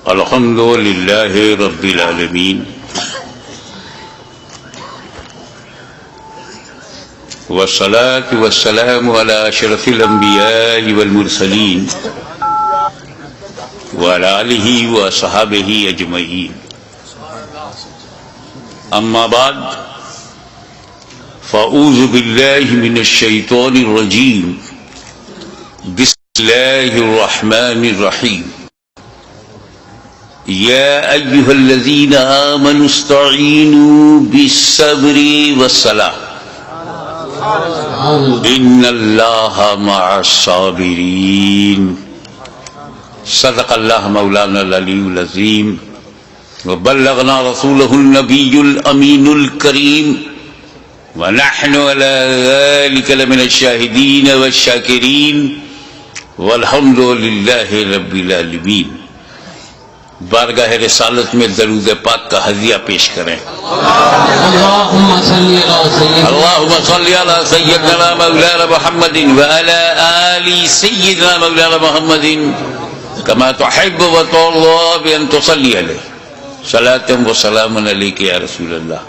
الحمد للہ رب العالمین والصلاة والسلام على أشرف الأنبياء والمرسلين وعلى آله وصحابه أجمعين. أما بعد فأعوذ بالله من الشيطان الرجيم. بسم الله الرحمن الرحيم. يا أيها الذين آمنوا استعينوا بالصبر والصلاة ان اللہ مع الصابرین. صدق اللہ مولانا العلی العظیم وبلغنا رسولہ النبی الامین الکریم ونحن على ذلك لمن الشاہدین والشاکرین والحمد للہ رب العالمین. بارگاہ رسالت میں درود پاک کا ہدیہ پیش کریں. اللہم صلی علی سیدنا مولانا محمد وعلی آل سیدنا مولانا محمد کما تحب وترضى بأن تصلی علیہ صلاۃ و سلام علیک یا رسول اللہ.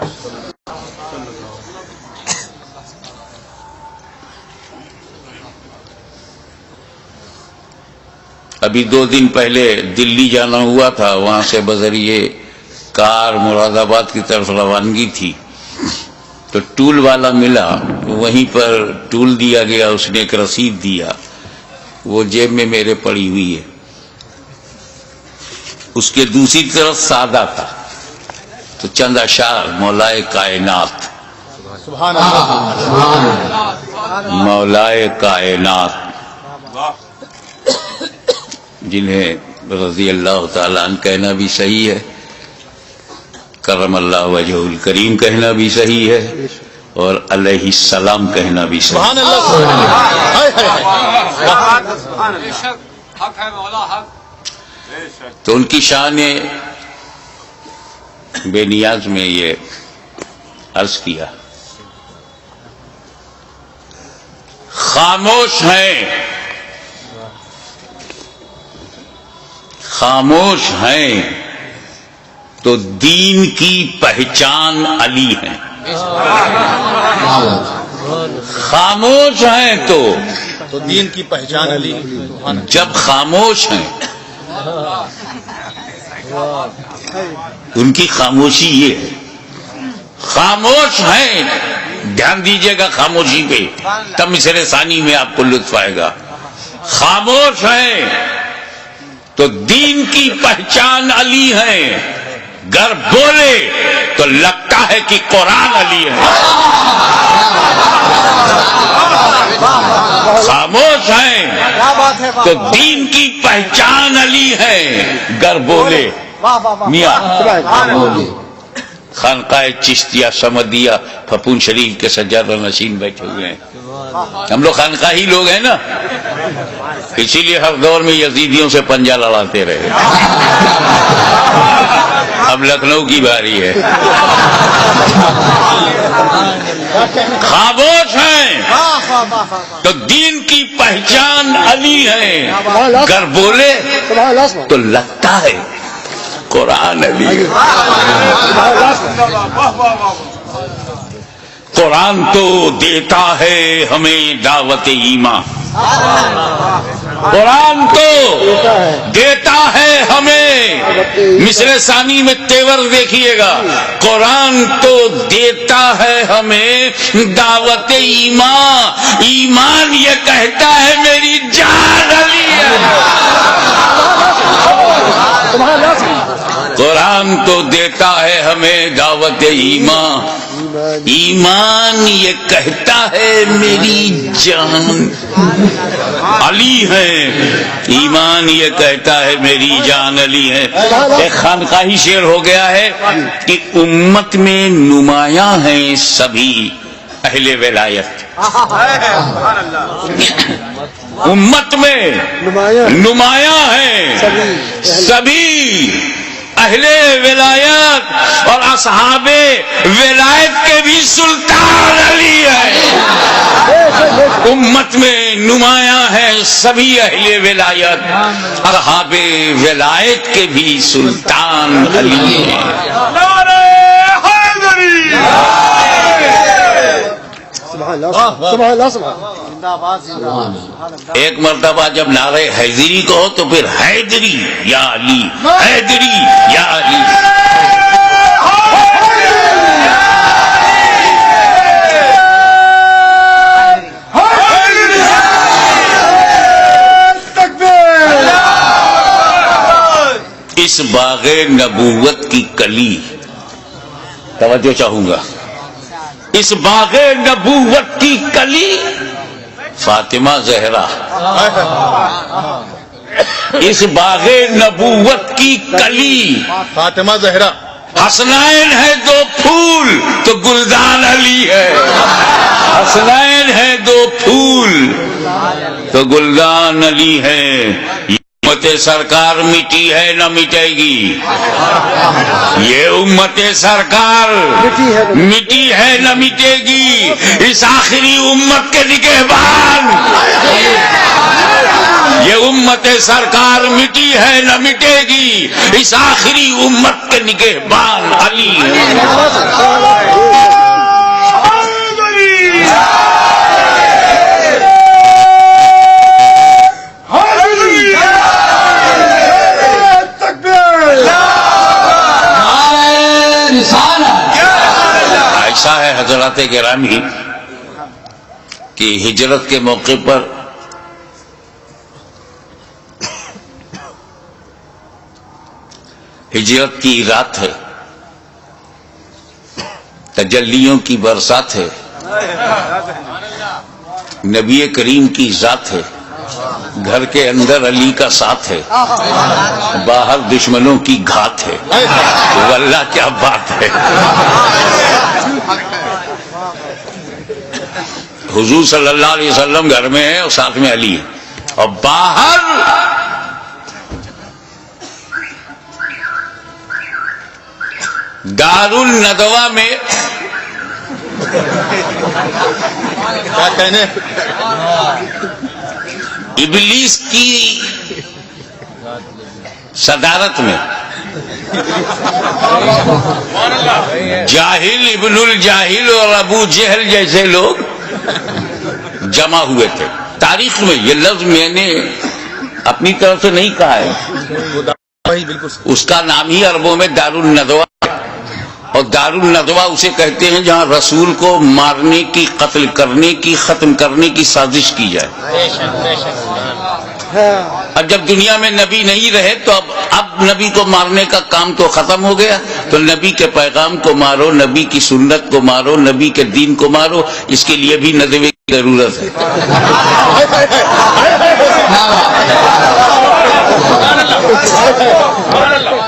ابھی 2 دن پہلے دلی جانا ہوا تھا، وہاں سے بذریعے کار مراد آباد کی طرف روانگی تھی تو ٹول والا ملا، وہیں پر ٹول دیا گیا، اس نے ایک رسید دیا، وہ جیب میں میرے پڑی ہوئی ہے. اس کے دوسری طرف سادہ تھا تو چند اشعار مولائے کائنات، مولائے کائنات جنہیں رضی اللہ تعالیٰ عنہ کہنا بھی صحیح ہے، کرم اللہ وجہ الکریم کہنا بھی صحیح ہے، اور علیہ السلام کہنا بھی صحیح ہے. تو ان کی شان بے نیاز میں یہ عرض کیا. خاموش ہیں، خاموش ہیں تو دین کی پہچان علی ہے. خاموش ہیں تو دین کی پہچان علی. جب خاموش ہیں ان کی خاموشی یہ ہے، خاموش ہیں. دھیان دیجئے گا خاموشی پہ، تب مصر ثانی میں آپ کو لطف آئے گا. خاموش ہیں تو دین کی پہچان علی ہے، گر بولے تو لگتا ہے کہ قرآن علی ہے. خاموش ہیں تو دین کی پہچان علی ہے، گر بولے. میاں خانقاہ چشتیہ سمدیہ پھپون شریف کے سجادہ نشین بیٹھے ہوئے ہیں. ہم لوگ خانقاہی لوگ ہیں نا، اسی لیے ہر دور میں یزیدیوں سے پنجہ لڑاتے رہے. اب لکھنؤ کی باری ہے. خاموش ہیں تو دین کی پہچان علی ہے، گر بولے تو لگتا ہے قرآن علی. قرآن تو دیتا ہے ہمیں دعوت ایمان، قرآن تو دیتا ہے ہمیں. مصر ثانی میں تیور دیکھیے گا، قرآن تو دیتا ہے ہمیں دعوت ایمان. ایمان یہ کہتا ہے میری جان علی ہے. قرآن تو دیتا ہے ہمیں دعوت ایمان. ایمان یہ کہتا ہے میری جان علی ہے. ایمان یہ کہتا ہے میری جان علی ہے. ایک خانقاہی شعر ہو گیا ہے کہ امت میں نمایاں ہیں سبھی اہل ولایت. امت میں نمایاں ہیں سبھی اہل ولایت اور اصحاب ولایت کے بھی سلطان علی ہے. امت میں نمایاں ہے سبھی اہل ولایت، اصحاب ولایت کے بھی سلطان علی ہے. ایک مرتبہ جب نعرہ حیدری کہو تو پھر حیدری یا علی، حیدری یا علی. اس باغ نبوت کی کلی، توجہ چاہوں گا، اس باغ نبوت کی کلی فاطمہ زہرا، اس باغ نبوت کی کلی فاطمہ زہرا. حسنین ہے دو پھول تو گلدان علی ہے، حسنین ہے دو پھول تو گلدان علی ہے. امت سرکار مٹی ہے نہ مٹے گی، یہ امت سرکار مٹی ہے نہ مٹے گی. اس آخری امت کے نگہبان، یہ امت سرکار مٹی ہے نہ مٹے گی، اس آخری امت کے نگہبان علی ہے. ایسا ہے حضرات گرامی کہ ہجرت کے موقع پر ہجرت کی رات ہے، تجلیوں کی برسات ہے، نبی کریم کی ذات ہے، گھر کے اندر علی کا ساتھ ہے، باہر دشمنوں کی گھات ہے. واللہ کیا بات ہے. حضور صلی اللہ علیہ وسلم گھر میں ہے اور ساتھ میں علی ہے، اور باہر دار الندوہ میں کیا کہنے ابلیس کی صدارت میں جاہل ابن الجاہل اور ابو جہل جیسے لوگ جمع ہوئے تھے. تاریخ میں یہ لفظ میں نے اپنی طرف سے نہیں کہا ہے، اس کا نام ہی عربوں میں دار الندوہ ہے، اور دار الندوہ اسے کہتے ہیں جہاں رسول کو مارنے کی، قتل کرنے کی، ختم کرنے کی سازش کی جائے. اب جب دنیا میں نبی نہیں رہے تو اب نبی کو مارنے کا کام تو ختم ہو گیا، تو نبی کے پیغام کو مارو، نبی کی سنت کو مارو، نبی کے دین کو مارو. اس کے لیے بھی ندوے کی ضرورت ہے.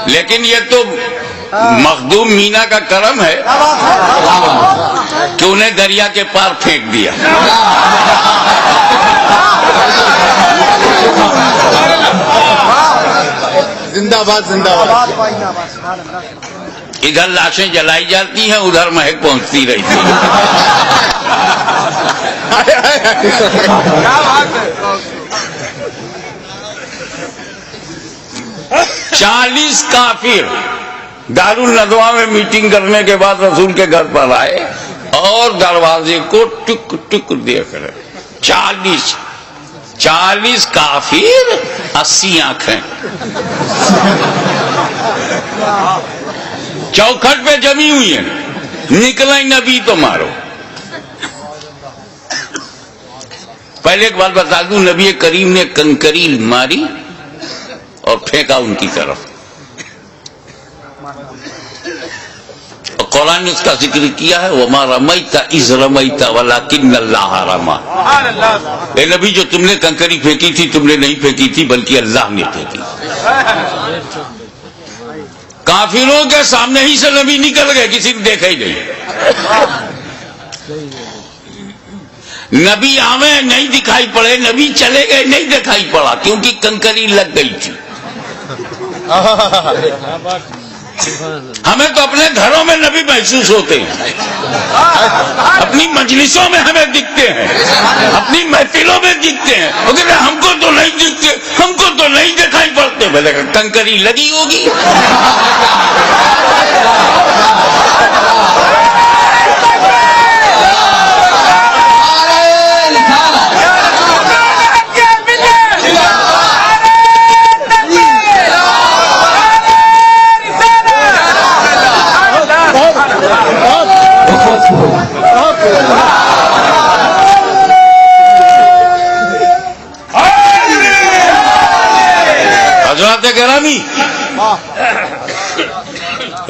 لیکن یہ تو مخدوم مینا کا کرم ہے کہ انہیں دریا کے پار پھینک دیا. زندہ باد زندہ باد. ادھر لاشیں جلائی جاتی ہیں، ادھر مہک پہنچتی رہی تھی. 40 کافر دار الندوہ میں میٹنگ کرنے کے بعد رسول کے گھر پر آئے اور دروازے کو ٹک ٹک دیکھ رہے. 40 کافر، 80 آنکھیں چوکھٹ پہ جمی ہوئی ہیں. نکلیں نبی تو مارو. پہلے ایک بات بتا دوں، نبی کریم نے کنکریل ماری اور پھینکا ان کی طرف. اور قرآن نے اس کا ذکر کیا ہے، وَمَا رَمَيْتَ إِذْ رَمَيْتَ وَلَكِنَّ اللَّهَ رَمَى. اے نبی، جو تم نے کنکری پھینکی تھی تم نے نہیں پھینکی تھی بلکہ اللہ نے پھینکی. کافروں کے سامنے ہی سے نبی نکل گئے، کسی نے دیکھا ہی نہیں. نبی آوے نہیں دکھائی پڑے، نبی چلے گئے نہیں دکھائی پڑا، کیونکہ کنکری لگ گئی تھی. ہمیں تو اپنے گھروں میں نبی محسوس ہوتے ہیں، اپنی مجلسوں میں ہمیں دکھتے ہیں، اپنی محفلوں میں دکھتے ہیں، مگر ہم کو تو نہیں دکھتے، ہم کو تو نہیں دکھائی پڑتے۔ بھلے کنکری لگی ہوگی۔ حضرات گرامی،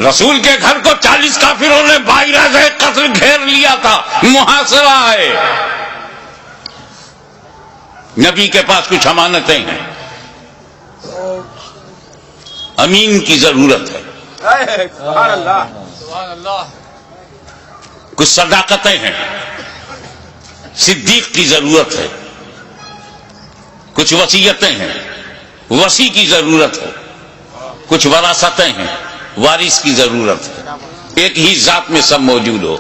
رسول کے گھر کو 40 کافروں نے باعث قتل گھیر لیا تھا، محاصرہ ہے۔ نبی کے پاس کچھ امانتیں ہیں، امین کی ضرورت ہے، کچھ صداقتیں ہیں، صدیق کی ضرورت ہے، کچھ وصیتیں ہیں، وصی کی ضرورت ہے، کچھ وراثتیں ہیں، وارث کی ضرورت ہے۔ ایک ہی ذات میں سب موجود ہو۔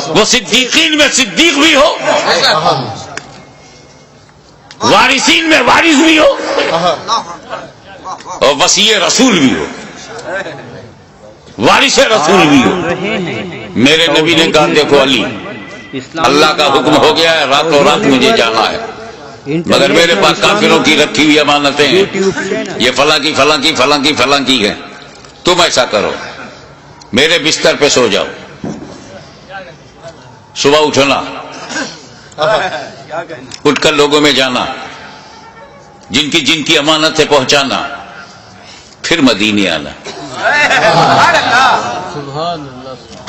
وہ صدیقین میں صدیق بھی ہو، وارثین میں وارث بھی ہو، اور وصی رسول بھی ہو، وارث رسول بھی ہو۔ میرے نبی نے کہا دیکھو علی، اللہ کا حکم ہو گیا ہے، راتوں رات مجھے جانا ہے، مگر میرے پاس کافروں کی رکھی ہوئی امانتیں ہیں، یہ فلاں کی فلاں کی فلاں کی فلاں کی ہے۔ تم ایسا کرو، میرے بستر پہ سو جاؤ، صبح اٹھنا، اٹھ کر لوگوں میں جانا، جن کی امانت ہے پہنچانا، پھر مدینے آنا۔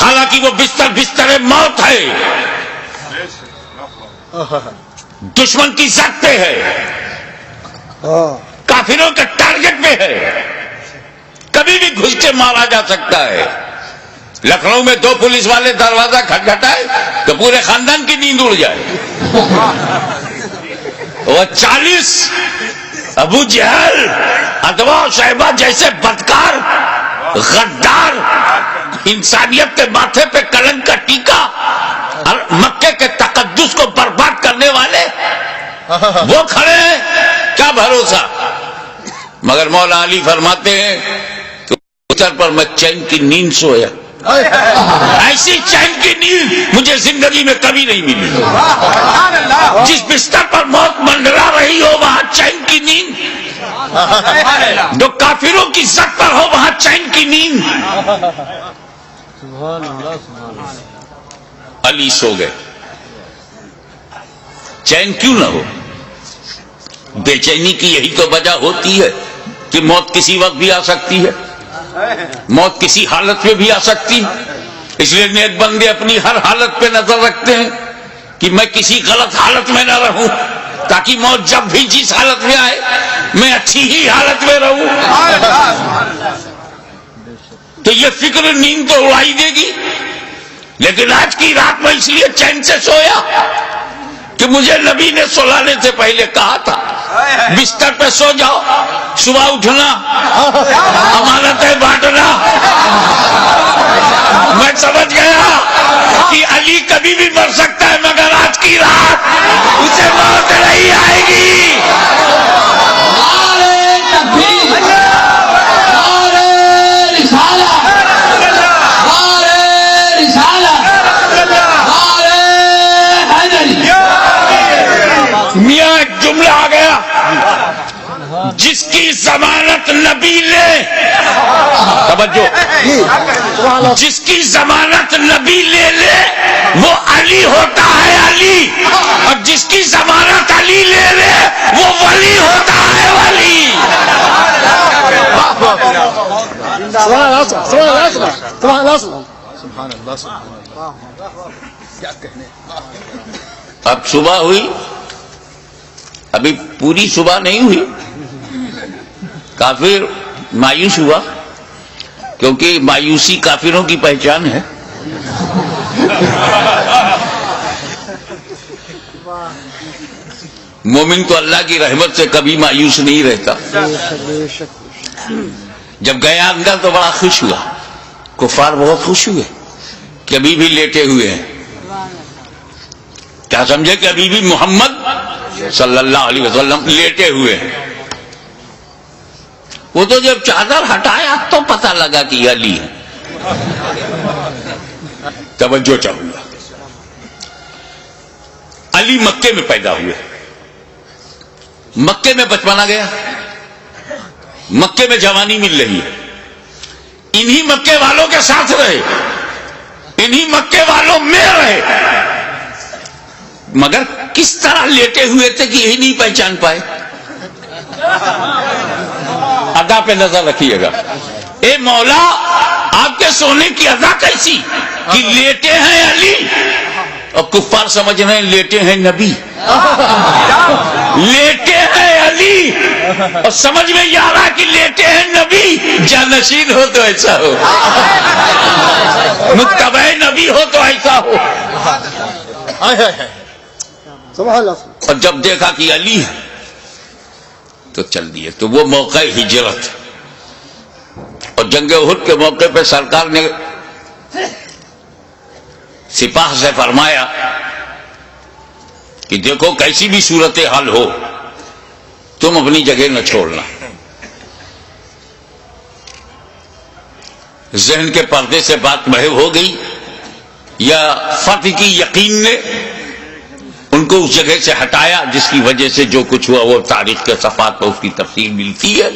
حالانکہ وہ بستر موت ہے، دشمن کی زد پہ ہے، کافروں کے ٹارگٹ پہ ہے، کبھی بھی گھس کے مارا جا سکتا ہے۔ لکھنؤ میں 2 پولیس والے دروازہ کھٹکھٹائے تو پورے خاندان کی نیند اڑ جائے۔ وہ 40 ابو جہل، ادوا و شیبہ جیسے بدکار، غدار، انسانیت کے ماتھے پہ کلنک کا ٹیکا اور مکے کے تقدس کو برباد کرنے والے وہ کھڑے ہیں، کیا بھروسہ۔ مگر مولا علی فرماتے ہیں کہ بستر پر میں چین کی نیند سویا، ایسی چین کی نیند مجھے زندگی میں کبھی نہیں ملی۔ جس بستر پر موت منڈرا رہی ہو وہاں چین کی نیند، جو کافروں کی زد پر ہو وہاں چین کی نیند۔ علی سو گئے، چین کیوں نہ ہو؟ بے چینی کی یہی تو وجہ ہوتی ہے کہ موت کسی وقت بھی آ سکتی ہے، موت کسی حالت میں بھی آ سکتی ہے۔ اس لیے نیک بندے اپنی ہر حالت پہ نظر رکھتے ہیں کہ میں کسی غلط حالت میں نہ رہوں، تاکہ موت جب بھی جس حالت میں آئے میں اچھی ہی حالت میں رہوں۔ تو یہ فکر نیند تو اڑائی دے گی، لیکن آج کی رات میں اس لیے چین سے سویا کہ مجھے نبی نے سلانے سے پہلے کہا تھا بستر پہ سو جاؤ، صبح اٹھنا، امانتیں بانٹنا۔ میں سمجھ گیا کہ علی کبھی بھی مر سکتا ہے، مگر آج کی رات اسے موت نہیں آئے گی۔ میاں ایک جملہ آ گیا، جس کی ضمانت نبی لے، توجہ، جس کی ضمانت نبی لے لے وہ علی ہوتا ہے، علی، اور جس کی ضمانت علی لے لے وہ ولی ہوتا ہے، ولی۔ اب صبح ہوئی، ابھی پوری صبح نہیں ہوئی، کافر مایوس ہوا، کیونکہ مایوسی کافروں کی پہچان ہے۔ مومن تو اللہ کی رحمت سے کبھی مایوس نہیں رہتا. جب گیا اندر تو بڑا خوش ہوا. کفار بہت خوش ہوئے کہ ابھی بھی لیٹے ہوئے ہیں. کیا سمجھے کہ ابھی بھی محمد صلی اللہ علیہ وسلم لیٹے ہوئے ہیں. وہ تو جب چادر ہٹایا تو پتہ لگا کہ یہ علی ہے. توجہ چاہوں گا. علی مکے میں پیدا ہوئے. مکے میں بچپنا گیا, مکے میں جوانی مل رہی ہے. انہی مکے والوں کے ساتھ رہے, انہی مکے والوں میں رہے, مگر کس طرح لیٹے ہوئے تھے کہ یہی نہیں پہچان پائے. ادا پہ نظر رکھیے گا. اے مولا آپ کے سونے کی ادا کیسی کہ لیٹے ہیں علی, اور کفار سمجھ رہے ہیں لیٹے ہیں نبی. لیٹے ہیں علی اور سمجھ میں یہ آ رہا کہ لیٹے ہیں نبی. جانشین ہو تو ایسا ہو, متبع نبی ہو تو ایسا ہو. اور جب دیکھا کہ علی ہے تو چل دیے. تو وہ موقع ہجرت اور جنگ احد کے موقع پہ سرکار نے سپاہ سے فرمایا کہ دیکھو کیسی بھی صورت حال ہو تم اپنی جگہ نہ چھوڑنا. ذہن کے پردے سے بات محو ہو گئی یا فتح کی یقین نے ان کو اس جگہ سے ہٹایا جس کی وجہ سے جو کچھ ہوا وہ تاریخ کے صفحات پر اس کی تفصیل ملتی ہے.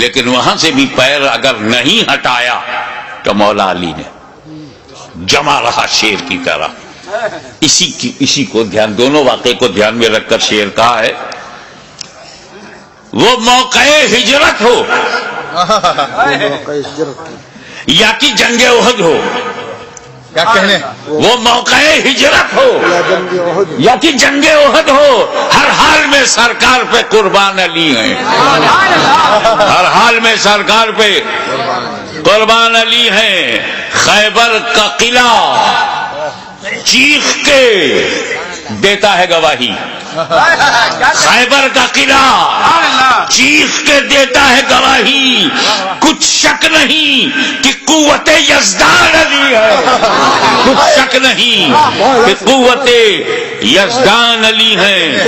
لیکن وہاں سے بھی پیر اگر نہیں ہٹایا تو مولا علی نے جمع رہا شیر کی طرح. اسی کو دھیان, دونوں واقعے کو دھیان میں رکھ کر شیر کہا ہے. وہ موقع ہجرت ہو یا کہ جنگ احد ہو, کیا کہنے, وہ موقع ہجرت ہو یا کہ جنگ احد ہو, ہر حال میں سرکار پہ قربان علی ہیں. ہر حال میں سرکار پہ قربان علی ہیں. خیبر کا قلعہ چیخ کے دیتا ہے گواہی. خیبر کا قلعہ چیخ کے دیتا ہے گواہی. کچھ شک نہیں کہ قوت یزدان علی ہے, کچھ شک نہیں کہ قوت یزدان علی ہے.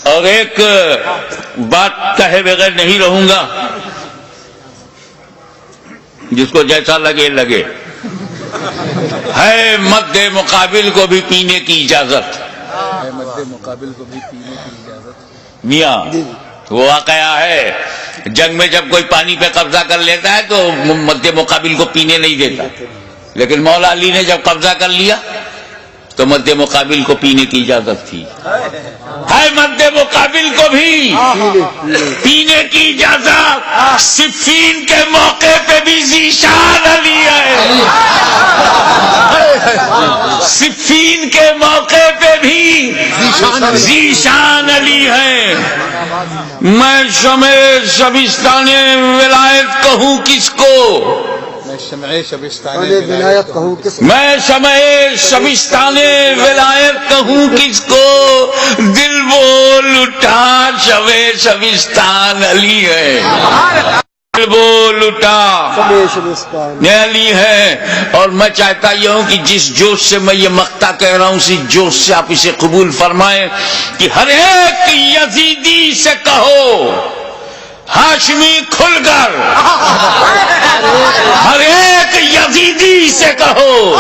اور ایک بات کہے بغیر نہیں رہوں گا, جس کو جیسا لگے لگے. ہے مد مقابل کو بھی پینے کی اجازت. مقابل کو بھی پینے کی اجازت. میاں وہ واقعہ ہے, جنگ میں جب کوئی پانی پہ قبضہ کر لیتا ہے تو مد مقابل کو پینے نہیں دیتا. لیکن مولا علی نے جب قبضہ کر لیا تو مد مقابل کو پینے کی اجازت تھی. ہے مد مقابل کو بھی پینے کی اجازت. صفین کے موقع پہ بھی ذیشان علی ہے. صفین کے موقع پہ بھی ذیشان علی ہے. میں شمع شبستان ولایت کہوں کس کو, شمع شبستان ولایت کہوں کس, میں شمع شبستان ولایت کہوں کس کو, دل بول اٹھا شمع شبستان علی ہے. دل بول اٹھا علی ہے. اور میں چاہتا یہ ہوں کہ جس جوش سے میں یہ مقطع کہہ رہا ہوں اسی جوش سے آپ اسے قبول فرمائیں کہ ہر ایک یزیدی سے کہو ہاشمی کھل کر, ہر ایک یزیدی سے کہو,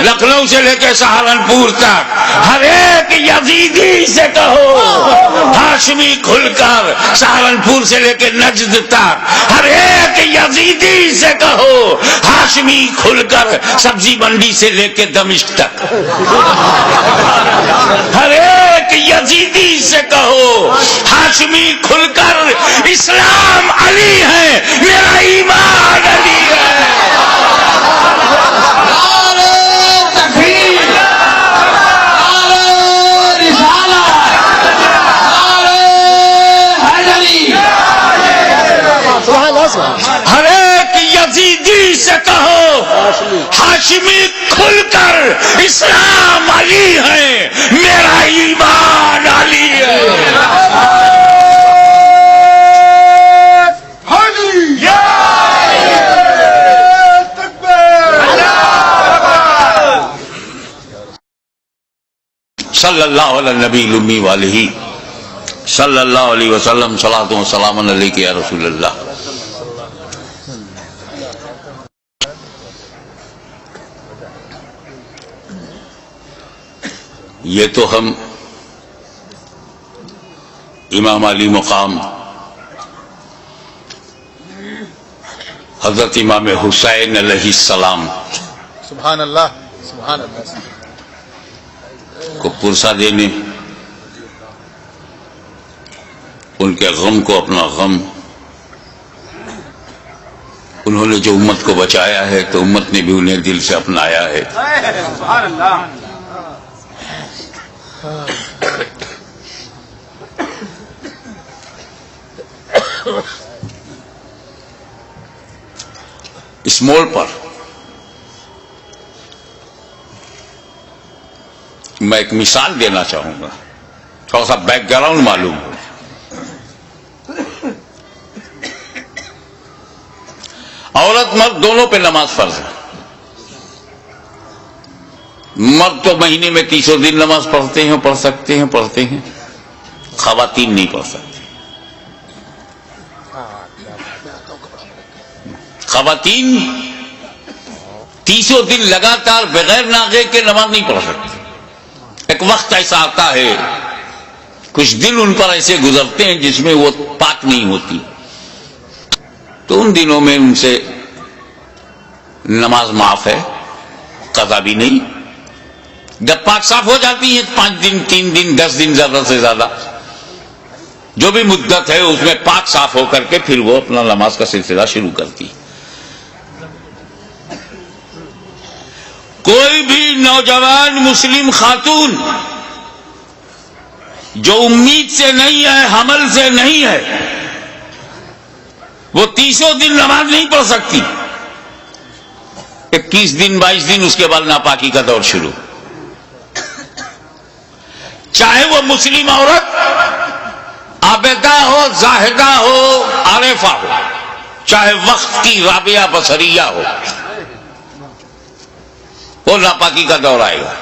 لکھنؤ سے لے کے سہارنپور تک ہر ایک یزیدی سے کہو ہاشمی کھل کر, سہارنپور سے لے کے نجد تک ہر ایک یزیدی سے کہو ہاشمی کھل کر, سبزی منڈی سے لے کے دمشق تک ہر ایک یزیدی سے کہو ہاشمی کھل کر, اسلام علی ہے, میرا ایمان علی ہے. ہر ایک یزیدی سے کہو ہاشمی کھل کر, اسلام علی ہے, میرا ایمان علی ہے. صلی اللہ علیہ نبی الامی والہ صلی اللہ علیہ وسلم. صلاۃ و سلام علیک یا رسول اللہ. یہ تو ہم امام علی مقام حضرت امام حسین علیہ السلام سبحان اللہ سبحان اللہ. کو پرسا دینے، ان کے غم کو اپنا غم، انہوں نے جو امت کو بچایا ہے تو امت نے بھی انہیں دل سے اپنایا ہے. سبحان اللہ. اس موڑ پر میں ایک مثال دینا چاہوں گا، تھوڑا سا بیک گراؤنڈ معلوم ہو. عورت مرد دونوں پہ نماز فرض ہے. مرد تو مہینے میں 300 دن نماز پڑھتے ہیں، پڑھ سکتے ہیں، پڑھتے ہیں. خواتین نہیں پڑھ سکتی. خواتین 300 دن لگاتار بغیر ناغے کے نماز نہیں پڑھ سکتی. ایک وقت ایسا آتا ہے، کچھ دن ان پر ایسے گزرتے ہیں جس میں وہ پاک نہیں ہوتی، تو ان دنوں میں ان سے نماز معاف ہے، قضا بھی نہیں. جب پاک صاف ہو جاتی ہے 5 دن 3 دن 10 دن زیادہ سے زیادہ جو بھی مدت ہے اس میں پاک صاف ہو کر کے پھر وہ اپنا نماز کا سلسلہ شروع کرتی. کوئی بھی نوجوان مسلم خاتون جو امید سے نہیں ہے، حمل سے نہیں ہے، وہ 300 دن نماز نہیں پڑھ سکتی. 21 دن 22 دن اس کے بعد ناپاکی کا دور شروع. چاہے وہ مسلم عورت عابدہ ہو، زاہدہ ہو، عارفہ ہو، چاہے وقت کی رابعہ بصریہ ہو، وہ ناپاکی کا دور آئے گا.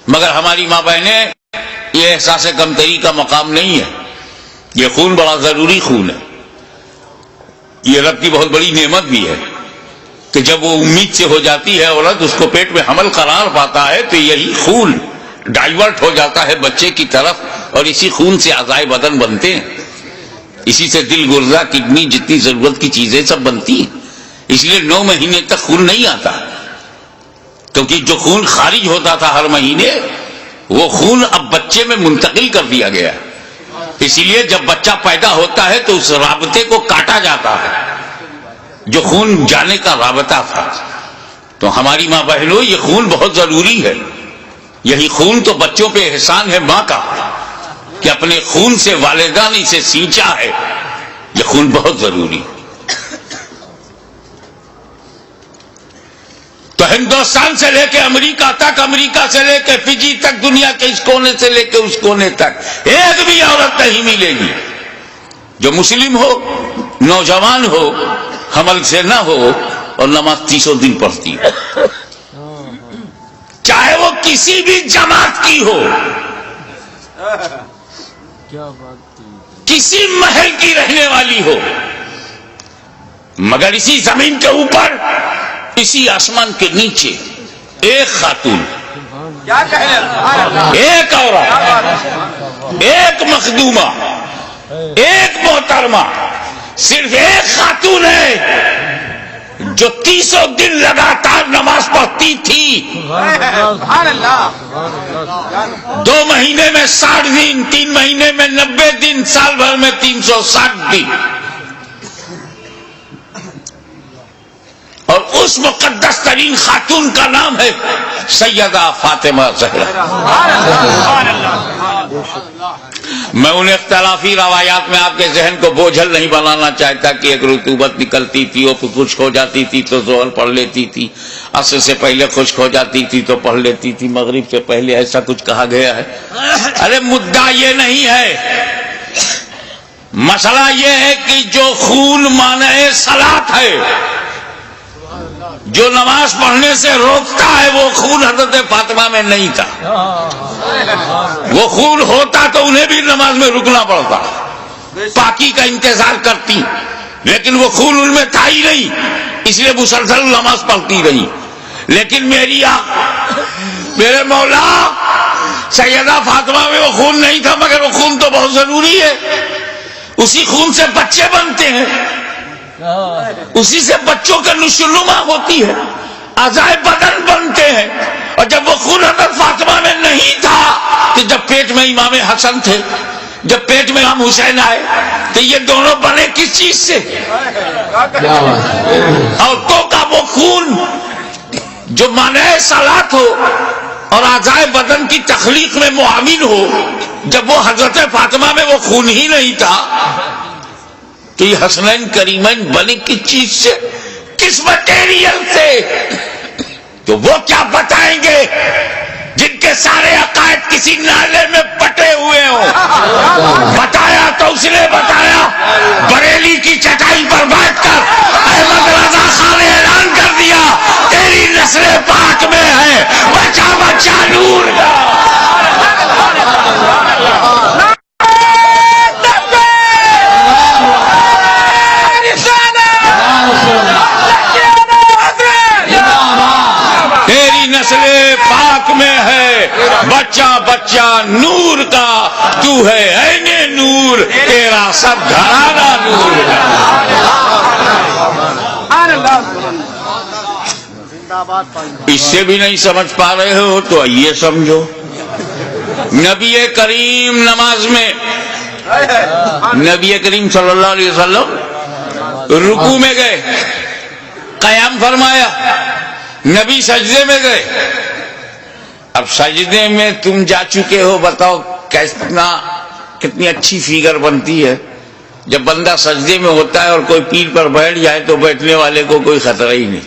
مگر ہماری ماں بہنیں، یہ احساس کمتری کا مقام نہیں ہے. یہ خون بڑا ضروری خون ہے. یہ رب کی بہت بڑی نعمت بھی ہے کہ جب وہ امید سے ہو جاتی ہے عورت، اس کو پیٹ میں حمل قرار پاتا ہے تو یہی خون ڈائیورٹ ہو جاتا ہے بچے کی طرف، اور اسی خون سے اعضائے بدن بنتے ہیں. اسی سے دل، گردہ، کڈنی، جتنی ضرورت کی چیزیں سب بنتی ہیں. اس لیے 9 مہینے تک خون نہیں آتا، کیونکہ جو خون خارج ہوتا تھا ہر مہینے، وہ خون اب بچے میں منتقل کر دیا گیا. اسی لیے جب بچہ پیدا ہوتا ہے تو اس رابطے کو کاٹا جاتا ہے جو خون جانے کا رابطہ تھا. تو ہماری ماں بہنوں، یہ خون بہت ضروری ہے. یہی خون تو بچوں پہ احسان ہے ماں کا کہ اپنے خون سے والدہ نے اسے سینچا ہے. یہ خون بہت ضروری ہے. تو ہندوستان سے لے کے امریکہ تک، امریکہ سے لے کے فجی تک، دنیا کے اس کونے سے لے کے اس کونے تک ایک بھی عورت نہیں ملے گی جو مسلم ہو، نوجوان ہو، حمل سے نہ ہو اور نماز 300 دن پڑھتی ہو، چاہے وہ کسی بھی جماعت کی ہو، کسی محل کی رہنے والی ہو. مگر اسی زمین کے اوپر، اسی آسمان کے نیچے ایک خاتون، ایک عورت، ایک مخدومہ، ایک محترمہ، صرف ایک خاتون ہے جو 300 دن لگاتار نماز پڑھتی تھی. 2 مہینے میں 60 دن، 3 مہینے میں 90 دن، سال بھر میں 360 دن. اور اس مقدس ترین خاتون کا نام ہے سیدہ فاطمہ زہرا۔ میں ان اختلافی روایات میں آپ کے ذہن کو بوجھل نہیں بنانا چاہتا کہ ایک رطوبت نکلتی تھی وہ خشک ہو جاتی تھی تو ظہر پڑھ لیتی تھی، عصر سے پہلے خشک ہو جاتی تھی تو پڑھ لیتی تھی، مغرب سے پہلے، ایسا کچھ کہا گیا ہے؟ ارے مدعا یہ نہیں ہے، مسئلہ یہ ہے کہ جو خون مانع صلاۃ ہے، جو نماز پڑھنے سے روکتا ہے، وہ خون حضرت فاطمہ میں نہیں تھا۔ وہ خون ہوتا تو انہیں بھی نماز میں رکنا پڑتا، پاکی کا انتظار کرتی، لیکن وہ خون ان میں تھا ہی نہیں، اس لیے مسلسل نماز پڑھتی رہی۔ لیکن میرے مولا سیدہ فاطمہ میں وہ خون نہیں تھا، مگر وہ خون تو بہت ضروری ہے، اسی خون سے بچے بنتے ہیں، اسی سے بچوں کا نشوونما ہوتی ہے، اعضائے بدن بنتے ہیں۔ اور جب وہ خون حضرت فاطمہ میں نہیں تھا تو جب پیٹ میں امام حسن تھے، جب پیٹ میں امام حسین آئے تو یہ دونوں بنے کس چیز سے؟ عورتوں کا وہ خون جو مانع صلاۃ ہو اور اعضائے بدن کی تخلیق میں معاون ہو، جب وہ حضرت فاطمہ میں وہ خون ہی نہیں تھا تو یہ حسنین کریمین بنے کس چیز سے، کس مٹیریل سے؟ تو وہ کیا بتائیں گے جن کے سارے عقائد کسی نالے میں پٹے ہوئے ہوں؟ بتایا تو اس نے بتایا، بریلی کی چٹائی پر بیٹھ کر احمد رضا خان نے اعلان کر دیا تیری نسل پاک میں ہے بچہ بچہ نور کا۔ نسل پاک میں ہے بچہ بچہ نور کا، تو ہے عین نور، تیرا سب گھرانہ نور کا۔ اس سے بھی نہیں سمجھ پا رہے ہو تو یہ سمجھو، نبی کریم نماز میں، نبی کریم صلی اللہ علیہ وسلم رکوع میں گئے، قیام فرمایا، نبی سجدے میں گئے۔ اب سجدے میں تم جا چکے ہو، بتاؤ کتنی اچھی فیگر بنتی ہے جب بندہ سجدے میں ہوتا ہے اور کوئی پیر پر بیٹھ جائے تو بیٹھنے والے کو کوئی خطرہ ہی نہیں۔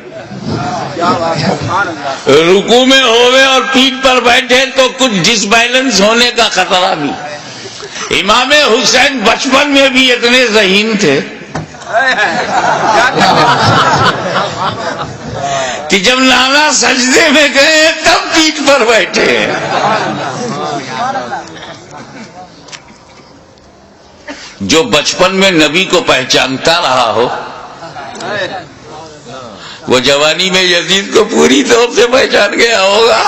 رکوع میں ہوئے اور پیٹھ پر بیٹھے تو کچھ ڈس بیلنس ہونے کا خطرہ نہیں۔ امام حسین بچپن میں بھی اتنے ذہین تھے کہ جب نانا سجدے میں گئے تب پیٹھ پر بیٹھے۔ جو بچپن میں نبی کو پہچانتا رہا ہو وہ جوانی میں یزید کو پوری طور سے پہچان گیا ہوگا۔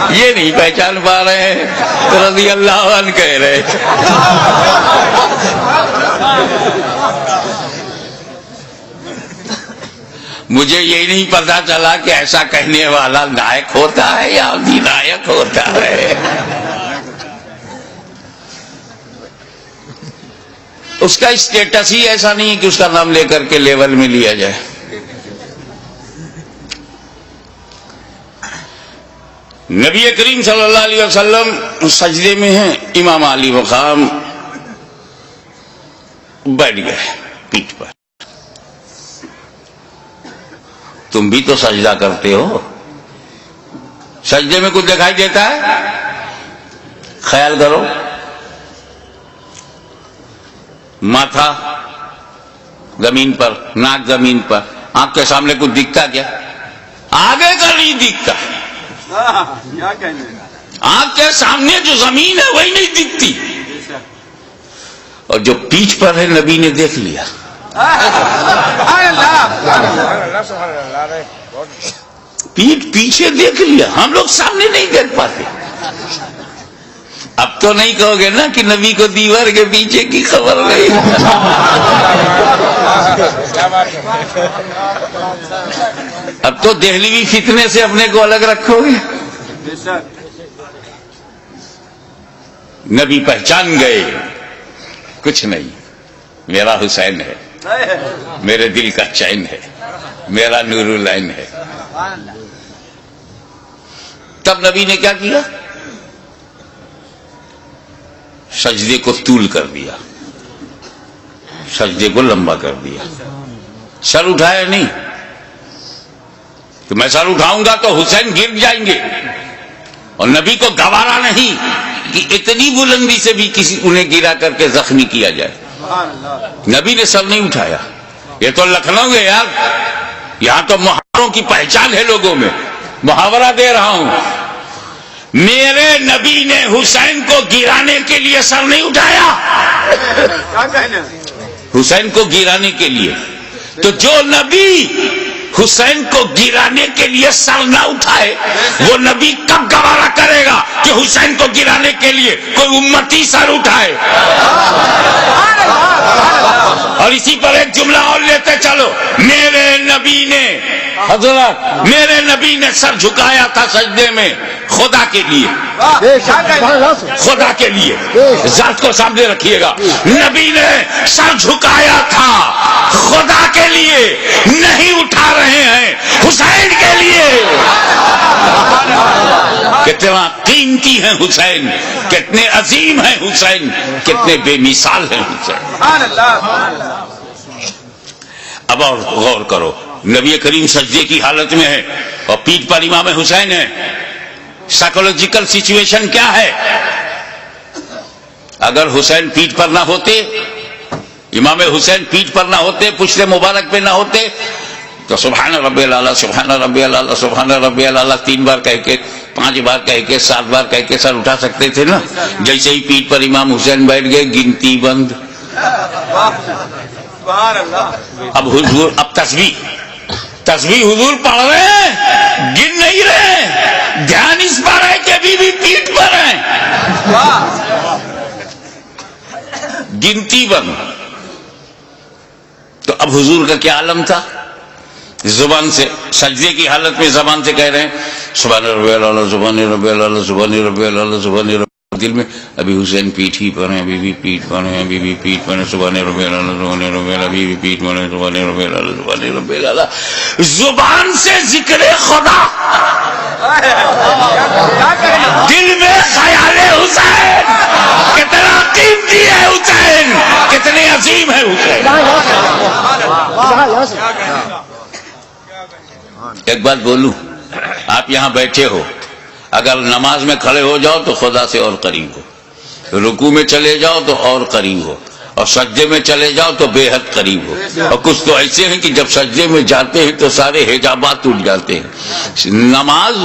یہ نہیں پہچان پا رہے ہیں، رضی اللہ عنہ کہہ رہے۔ مجھے یہ نہیں پتا چلا کہ ایسا کہنے والا نائک ہوتا ہے یا ودھایک ہوتا ہے۔ اس کا اسٹیٹس ہی ایسا نہیں ہے کہ اس کا نام لے کر کے لیول میں لیا جائے۔ نبی کریم صلی اللہ علیہ وسلم سجدے میں ہیں، امام علی مقام بیٹھ گئے پیٹھ پر۔ تم بھی تو سجدہ کرتے ہو، سجدے میں کچھ دکھائی دیتا ہے؟ خیال کرو، ماتھا زمین پر، ناک زمین پر، آنکھ کے سامنے کچھ دکھتا کیا؟ آگے کا نہیں دکھتا، آنکھ کے سامنے جو زمین ہے وہی نہیں دکھتی، اور جو پیٹھ پر ہے نبی نے دیکھ لیا۔ پیٹھ پیچھے دیکھ لیا، ہم لوگ سامنے نہیں دیکھ پاتے۔ اب تو نہیں کہو گے نا کہ نبی کو دیوار کے پیچھے کی خبر نہیں۔ اب تو دہلوی فتنے سے اپنے کو الگ رکھو گے۔ نبی پہچان گئے، کچھ نہیں، میرا حسین ہے، میرے دل کا چین ہے۔ میرا نور العین ہے. تب نبی نے کیا کیا؟ سجدے کو طول کر دیا، سجدے کو لمبا کر دیا. سر اٹھایا نہیں کہ میں سر اٹھاؤں گا تو حسین گر جائیں گے، اور نبی کو گوارا نہیں کہ اتنی بلندی سے بھی کسی انہیں گرا کر کے زخمی کیا جائے. نبی نے سر نہیں اٹھایا. یہ تو لکھنؤ ہے یار، یہاں تو محاوروں کی پہچان ہے لوگوں میں. محاورہ دے رہا ہوں. میرے نبی نے حسین کو گرانے کے لیے سر نہیں اٹھایا، حسین کو گرانے کے لیے. تو جو نبی حسین کو گرانے کے لیے سر نہ اٹھائے وہ نبی کب گوارا کرے گا کہ حسین کو گرانے کے لیے کوئی امتی سر اٹھائے؟ اور اسی پر ایک جملہ اور لیتے چلو. میرے نبی نے حضرت میرے نبی نے سر جھکایا تھا سجدے میں خدا کے لیے، خدا کے لیے. ذات کو سامنے رکھیے گا. نبی نے سر جھکایا تھا خدا کے لیے، نہیں اٹھا رہے ہیں حسین کے لیے. کتنا قیمتی ہیں حسین، کتنے عظیم ہیں حسین، کتنے بے مثال ہیں حسین. اب اور غور کرو. نبی کریم سجدے کی حالت میں ہے اور پیٹھ پر امام حسین ہے. سائیکولوجیکل سچویشن کیا ہے؟ اگر حسین پیٹھ پر نہ ہوتے، امام حسین پیٹھ پر نہ ہوتے، پشت مبارک پہ نہ ہوتے، تو سبحان ربی الاعلیٰ سبحان ربی الاعلیٰ سبحان ربی الاعلیٰ 3 بار کہہ کے 5 بار کہہ کے 7 بار کہہ کے سر اٹھا سکتے تھے نا. جیسے ہی پیٹھ پر امام حسین بیٹھ گئے گنتی بند. اب حضور اب تسبیح حضور پڑھ رہے ہیں، گن نہیں رہے. دھیان اس پر ہے کہ ابھی بھی پیٹھ پر ہیں. گنتی بند. تو اب حضور کا کیا عالم تھا؟ زبان سے سجدے کی حالت میں زبان سے کہہ رہے ہیں سبحان ربی الاعلیٰ سبحان ربی الاعلیٰ سبحان ربی الاعلیٰ سبحان ربی. دل میں ابھی حسین پیٹھ ہی پر ہیں، ابھی بھی پیٹھ پر ہیں، ابھی بھی پیٹھ پر ہیں. سبحان ربی الاعلیٰ سبحان ربی الاعلیٰ ابھی بھی پیٹھ پر ہیں. سبحان ربی الاعلیٰ سبحان ربی الاعلیٰ. زبان سے ذکر خدا، دل میں خیال حسین. کتنا قیمتی ہے حسین، کتنے عظیم ہے حسین. ایک بات بولوں، آپ یہاں بیٹھے ہو، اگر نماز میں کھڑے ہو جاؤ تو خدا سے اور قریب ہو، رکوع میں چلے جاؤ تو اور قریب ہو، اور سجدے میں چلے جاؤ تو بے حد قریب ہو. اور کچھ تو ایسے ہیں کہ جب سجدے میں جاتے ہیں تو سارے حجابات ٹوٹ جاتے ہیں. نماز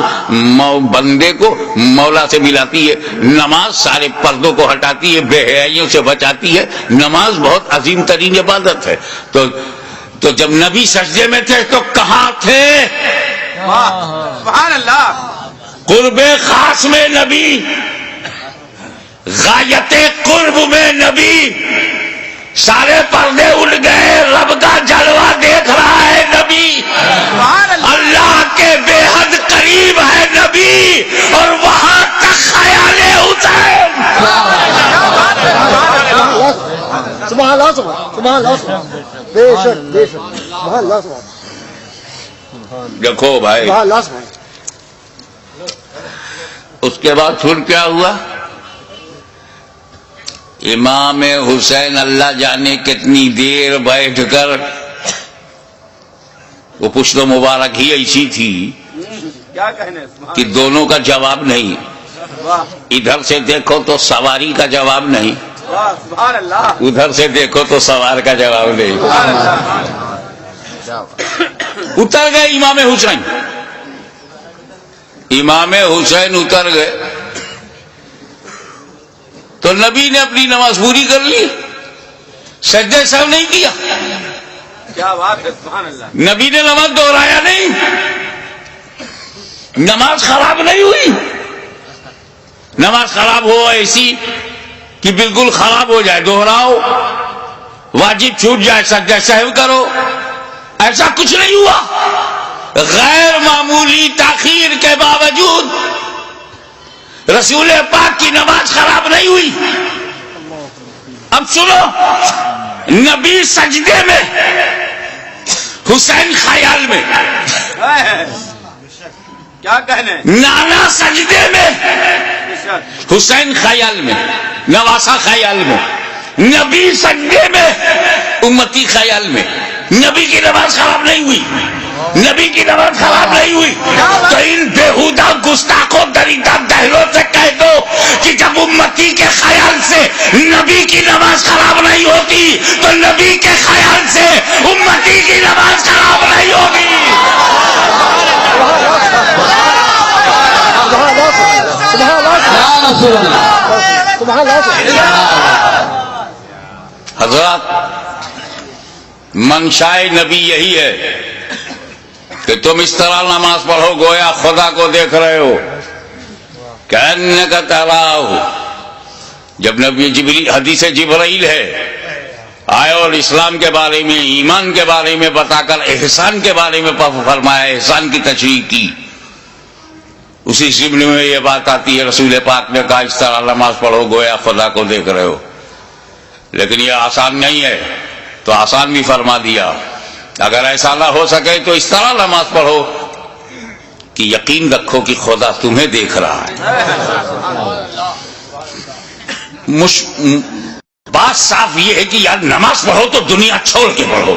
بندے کو مولا سے ملاتی ہے، نماز سارے پردوں کو ہٹاتی ہے، بے حیائیوں سے بچاتی ہے. نماز بہت عظیم ترین عبادت ہے. تو جب نبی سجدے میں تھے تو کہاں تھے؟ سبحان اللہ. قرب خاص میں نبی، غایت قرب میں نبی. سارے پردے اڑ گئے، رب کا جلوہ دیکھ رہا ہے نبی. اللہ کے بے حد قریب ہے نبی، اور وہاں تک خیال حسین. سبحان اللہ سبحان اللہ بے شک بے شک سبحان اللہ سبحان. دیکھو بھائی، سبحان اللہ سبحان. اس کے بعد پھر کیا ہوا؟ امام حسین اللہ جانے کتنی دیر بیٹھ کر، وہ پشت مبارک ہی ایسی تھی کیا کہنے کہ دونوں کا جواب نہیں. ادھر سے دیکھو تو سواری کا جواب نہیں، سبحان اللہ. ادھر سے دیکھو تو سوار کا جواب نہیں. اتر گئے امام حسین، امام حسین اتر گئے تو نبی نے اپنی نماز پوری کر لی، سجدے سہو نہیں کیا. کیا بات ہے. سبحان اللہ. نبی نے نماز دہرایا نہیں، نماز خراب نہیں ہوئی. نماز خراب ہو ایسی کہ بالکل خراب ہو جائے دہراؤ، واجب چھوٹ جائے سجدہ سہو کرو، ایسا کچھ نہیں ہوا. غیر معمولی تاخیر کے باوجود رسول پاک کی نماز خراب نہیں ہوئی. اب سنو، نبی سجدے میں حسین خیال میں، کیا کہنے، نانا سجدے میں، حسین خیال میں، نواسا خیال میں، نبی سجدے میں، امتی خیال میں. نبی کی نماز خراب نہیں ہوئی، نبی کی نماز خراب نہیں ہوئی. تو ان بےہودہ گستاخوں دریدہ دہلوں سے کہہ دو کہ جب امتی کے خیال سے نبی کی نماز خراب نہیں ہوتی تو نبی کے خیال سے امتی کی نماز خراب نہیں ہوگی. حضرات، منشائے نبی یہی ہے کہ تم اس طرح نماز پڑھو گویا خدا کو دیکھ رہے ہو. کأنک تراہ. جب نبی جبریل، حدیث جبرائیل ہے، آئے اور اسلام کے بارے میں، ایمان کے بارے میں بتا کر احسان کے بارے میں فرمایا، احسان کی تشریح کی. اسی ضمن میں یہ بات آتی ہے، رسول پاک نے کہا اس طرح نماز پڑھو گویا خدا کو دیکھ رہے ہو. لیکن یہ آسان نہیں ہے، تو آسان بھی فرما دیا. اگر ایسا نہ ہو سکے تو اس طرح نماز پڑھو کہ یقین رکھو کہ خدا تمہیں دیکھ رہا ہے. بات صاف یہ ہے کہ یار نماز پڑھو تو دنیا چھوڑ کے پڑھو.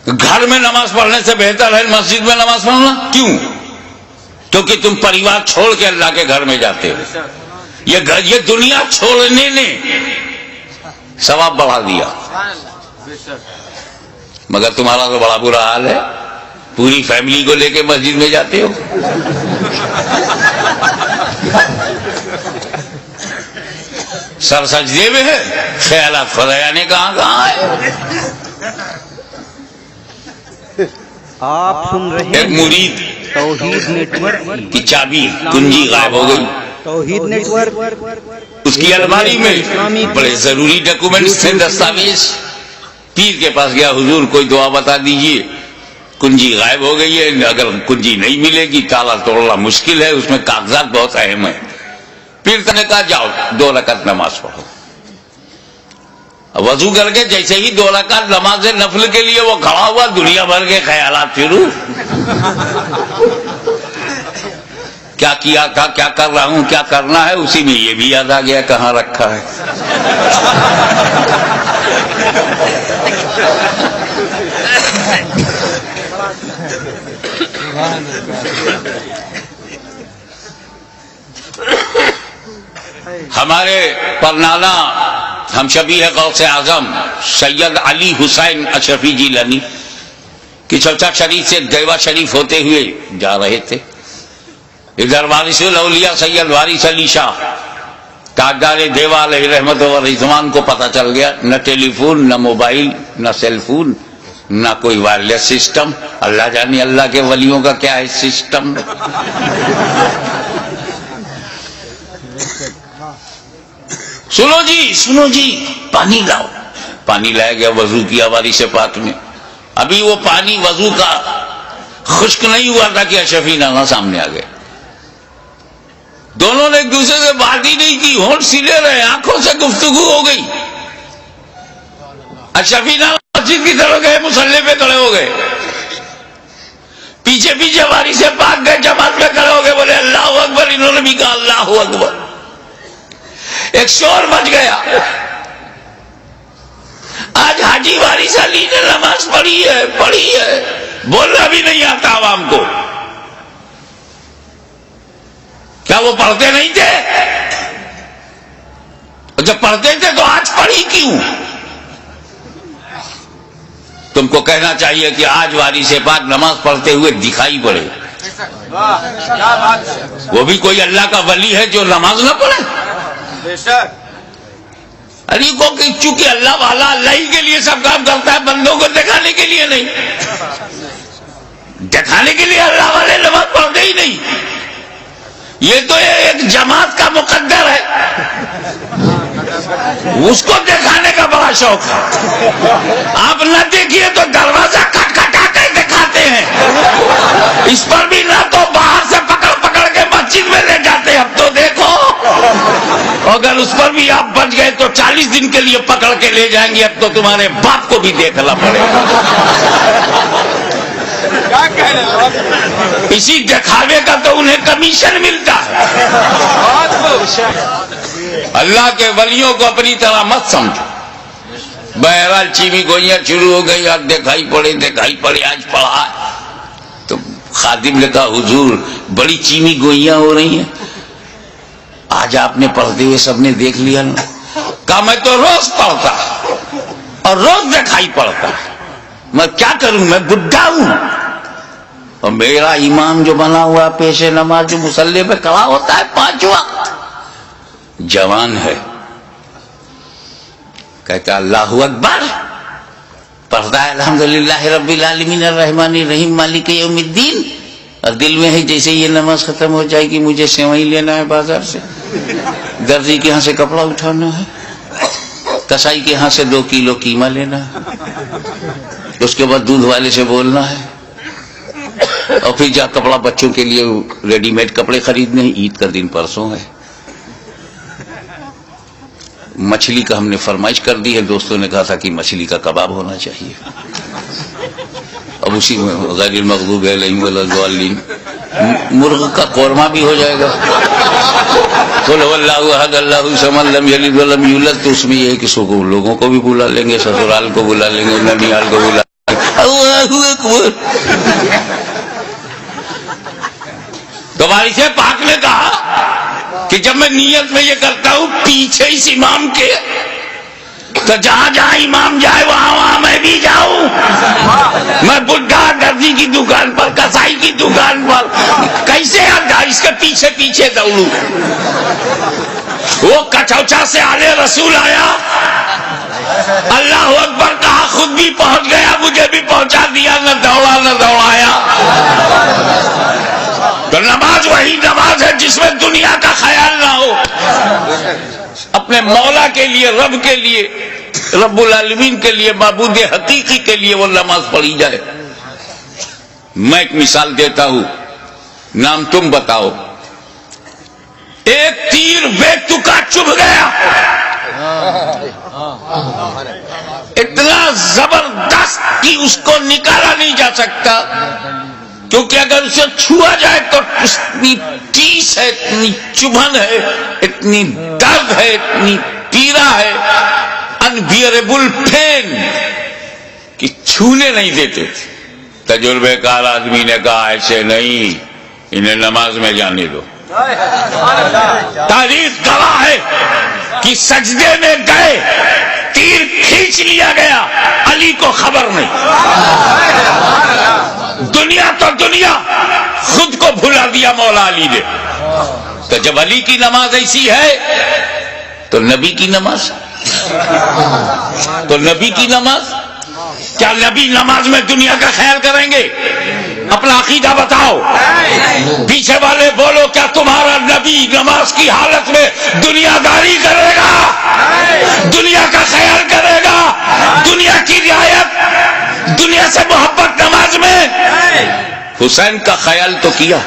گھر میں نماز پڑھنے سے بہتر ہے مسجد میں نماز پڑھنا. کیوں؟ کیونکہ تم پریوار چھوڑ کے اللہ کے گھر میں جاتے ہو. یہ دنیا چھوڑنے نے ثواب بڑھا دیا، مگر تمہارا تو بڑا برا حال ہے، پوری فیملی کو لے کے مسجد میں جاتے ہو. سر سجدے میں ہے، خیالات خدایا نے کہاں ہے. آپ سن رہے ایک مرید توحید نیٹ ورک کی چابی کنجی غائب ہو گئی. توحید نیٹ ورک اس کی الماری میں بڑے ضروری ڈاکومنٹس تھے، دستاویز. پیر کے پاس گیا، حضور کوئی دعا بتا دیجئے، کنجی غائب ہو گئی ہے، اگر کنجی نہیں ملے گی تالا توڑنا مشکل ہے، اس میں کاغذات بہت اہم ہیں. پیر نے کہا جاؤ 2 رکعت نماز پڑھو. وضو کر کے جیسے ہی 2 رکعت نماز نفل کے لیے وہ کھڑا ہوا، دنیا بھر کے خیالات شروع. کیا کیا تھا، کیا کر رہا ہوں، کیا کرنا ہے، اسی میں یہ بھی یاد آ گیا کہاں رکھا ہے. ہمارے پرنانا ہم شبیہ غوث اعظم سید علی حسین اشرفی جیلانی کی چوچا شریف سے دیوا شریف ہوتے ہوئے جا رہے تھے. ادھر وارث الاولیاء سید وارث علی شاہ تاجدار دیوا علیہ رحمت و رضوان کو پتہ چل گیا، نہ ٹیلی فون، نہ موبائل، نہ سیل فون، نہ کوئی وائرلیس سسٹم. اللہ جانے اللہ کے ولیوں کا کیا ہے سسٹم. سنو جی پانی لاؤ. پانی لایا گیا، وضو کیا وارث پاک نے. ابھی وہ پانی وضو کا خشک نہیں ہوا تھا کہ اشرفی نانا سامنے آ گئے. دونوں نے ایک دوسرے سے بات ہی نہیں کی، ہونٹ سلے رہے، آنکھوں سے گفتگو ہو گئی. اشرفی نانا مسجد کی طرف گئے، مصلی پہ کھڑے ہو گئے. پیچھے پیچھے وارث پاک گئے، جماعت میں کھڑے ہو گئے، بولے اللہ اکبر. انہوں نے بھی کہا اللہ اکبر. ایک شور مچ گیا. آج حاجی وارث علی نے نماز پڑھی ہے، بولنا بھی نہیں آتا عوام کو. کیا وہ پڑھتے نہیں تھے؟ جب پڑھتے تھے تو آج پڑھی کیوں؟ تم کو کہنا چاہیے کہ آج وارث پاک نماز پڑھتے ہوئے دکھائی پڑے. وہ بھی کوئی اللہ کا ولی ہے جو نماز نہ پڑھے؟ ارے کو کہ چونکہ اللہ والا اللہ ہی کے لیے سب کام کرتا ہے، بندوں کو دکھانے کے لیے نہیں. دکھانے کے لیے اللہ والے نماز پڑھتے ہی نہیں. یہ تو ایک جماعت کا مقدر ہے، اس کو دکھانے کا بڑا شوق ہے. آپ نہ دیکھیے تو دروازہ کھٹکھٹا کے دکھاتے ہیں. اس پر بھی نہ تو باہر سے پکڑ پکڑ کے مسجد میں لے جاتے. اب تو دیکھو اگر اس پر بھی آپ بچ گئے تو 40 دن کے لیے پکڑ کے لے جائیں گے، اب تو تمہارے باپ کو بھی دیکھنا پڑے گا۔ اسی دکھاوے کا تو انہیں کمیشن ملتا ہے۔ اللہ کے ولیوں کو اپنی طرح مت سمجھو۔ بہرحال چیمی گوئیاں شروع ہو گئی، آج دکھائی پڑے، آج پڑھا تو خادم نے کہا حضور بڑی چیمی گوئیاں ہو رہی ہیں، آج آپ نے پڑھتے ہوئے سب نے دیکھ لیا نا۔ کہا میں تو روز پڑھتا اور روز دکھائی پڑتا، میں کیا کروں، میں بڈھا ہوں، اور میرا امام جو بنا ہوا پیش نماز جو مصلی پہ کھڑا ہوتا ہے 5 وقت، جوان ہے، کہتا اللہ اکبر، پڑھتا ہے الحمدللہ رب العالمین الرحمن الرحیم مالک یوم الدین، اور دل میں ہے جیسے یہ نماز ختم ہو جائے گی مجھے سیوئی لینا ہے بازار سے، درزی کے ہاں سے کپڑا اٹھانا ہے، کسائی کے ہاں سے 2 کلو قیمہ لینا ہے، اس کے بعد دودھ والے سے بولنا ہے، اور پھر جا کپڑا بچوں کے لیے ریڈی میڈ کپڑے خریدنے ہیں، عید کا دن پرسوں ہے۔ مچھلی کا ہم نے فرمائش کر دی ہے، دوستوں نے کہا تھا کہ مچھلی کا کباب ہونا چاہیے، اب اسی میں غیر المغضوب علیہم ولا الضالین مرغ کا قورمہ بھی ہو جائے گا، قل هو اللہ احد اللہ الصمد لم یلد ولم یولد، تو اس میں یہ ہے کہ سو لوگوں کو بھی بلا لیں گے، سسرال کو بلا لیں گے، ننیال کو بلا لیں گے، اللہ اکبر۔ تو وارث پاک نے کہا کہ جب میں نیت میں یہ کرتا ہوں پیچھے اس امام کے، تو جہاں جہاں امام جائے وہاں وہاں میں بھی جاؤں، میں بڈھا درزی کی دکان پر، کسائی کی دکان پر، کیسے اس کے پیچھے پیچھے دوڑوں۔ وہ کچوچا سے آلے رسول آیا، اللہ اکبر کہا، خود بھی پہنچ گیا، مجھے بھی پہنچا دیا، نہ دوڑا نہ دوڑایا۔ تو نماز وہی نماز ہے جس میں دنیا کا خیال نہ ہو، اپنے مولا کے لیے، رب کے لیے، رب العالمین کے لیے، معبود حقیقی کے لیے وہ نماز پڑھی جائے۔ میں ایک مثال دیتا ہوں، نام تم بتاؤ۔ ایک تیر بے تکا چبھ گیا، اتنا زبردست کہ اس کو نکالا نہیں جا سکتا، کیونکہ اگر اسے چھوا جائے تو اتنی ٹیس ہے، اتنی چبھن ہے، اتنی درد ہے، اتنی پیڑا ہے، انبیئربل پین، کہ چھونے نہیں دیتے تھے۔ تجربے کار آدمی نے کہا ایسے نہیں، انہیں نماز میں جانے دو۔ تاریخ گواہ ہے کہ سجدے میں گئے، تیر کھینچ لیا گیا، علی کو خبر نہیں۔ دنیا تو دنیا، خود کو بھلا دیا مولا علی نے۔ تو جب علی کی نماز ایسی ہے تو نبی کی نماز، کیا نبی نماز میں دنیا کا خیال کریں گے؟ اپنا عقیدہ بتاؤ۔ پیچھے والے بولو، کیا تمہارا نبی نماز کی حالت میں دنیا داری کرے گا، دنیا کا خیال کرے گا، دنیا کی رعایت، دنیا سے محبت نماز میں؟ حسین کا خیال تو کیا،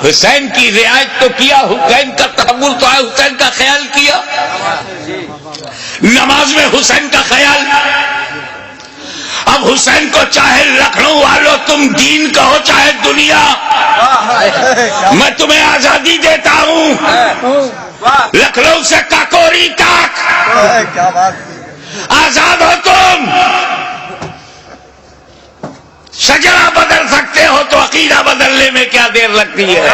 حسین کی رعایت تو کیا، حسین کا تحمل تو ہے، حسین کا خیال کیا، نماز میں حسین کا خیال۔ اب حسین کو چاہے لکھنؤ والوں تم دین کہو چاہے دنیا، میں تمہیں آزادی دیتا ہوں، لکھنؤ سے کاکوری تک آزاد ہو تم، شجرہ بدل سکتے ہو تو عقیدہ بدلنے میں کیا دیر لگتی ہے؟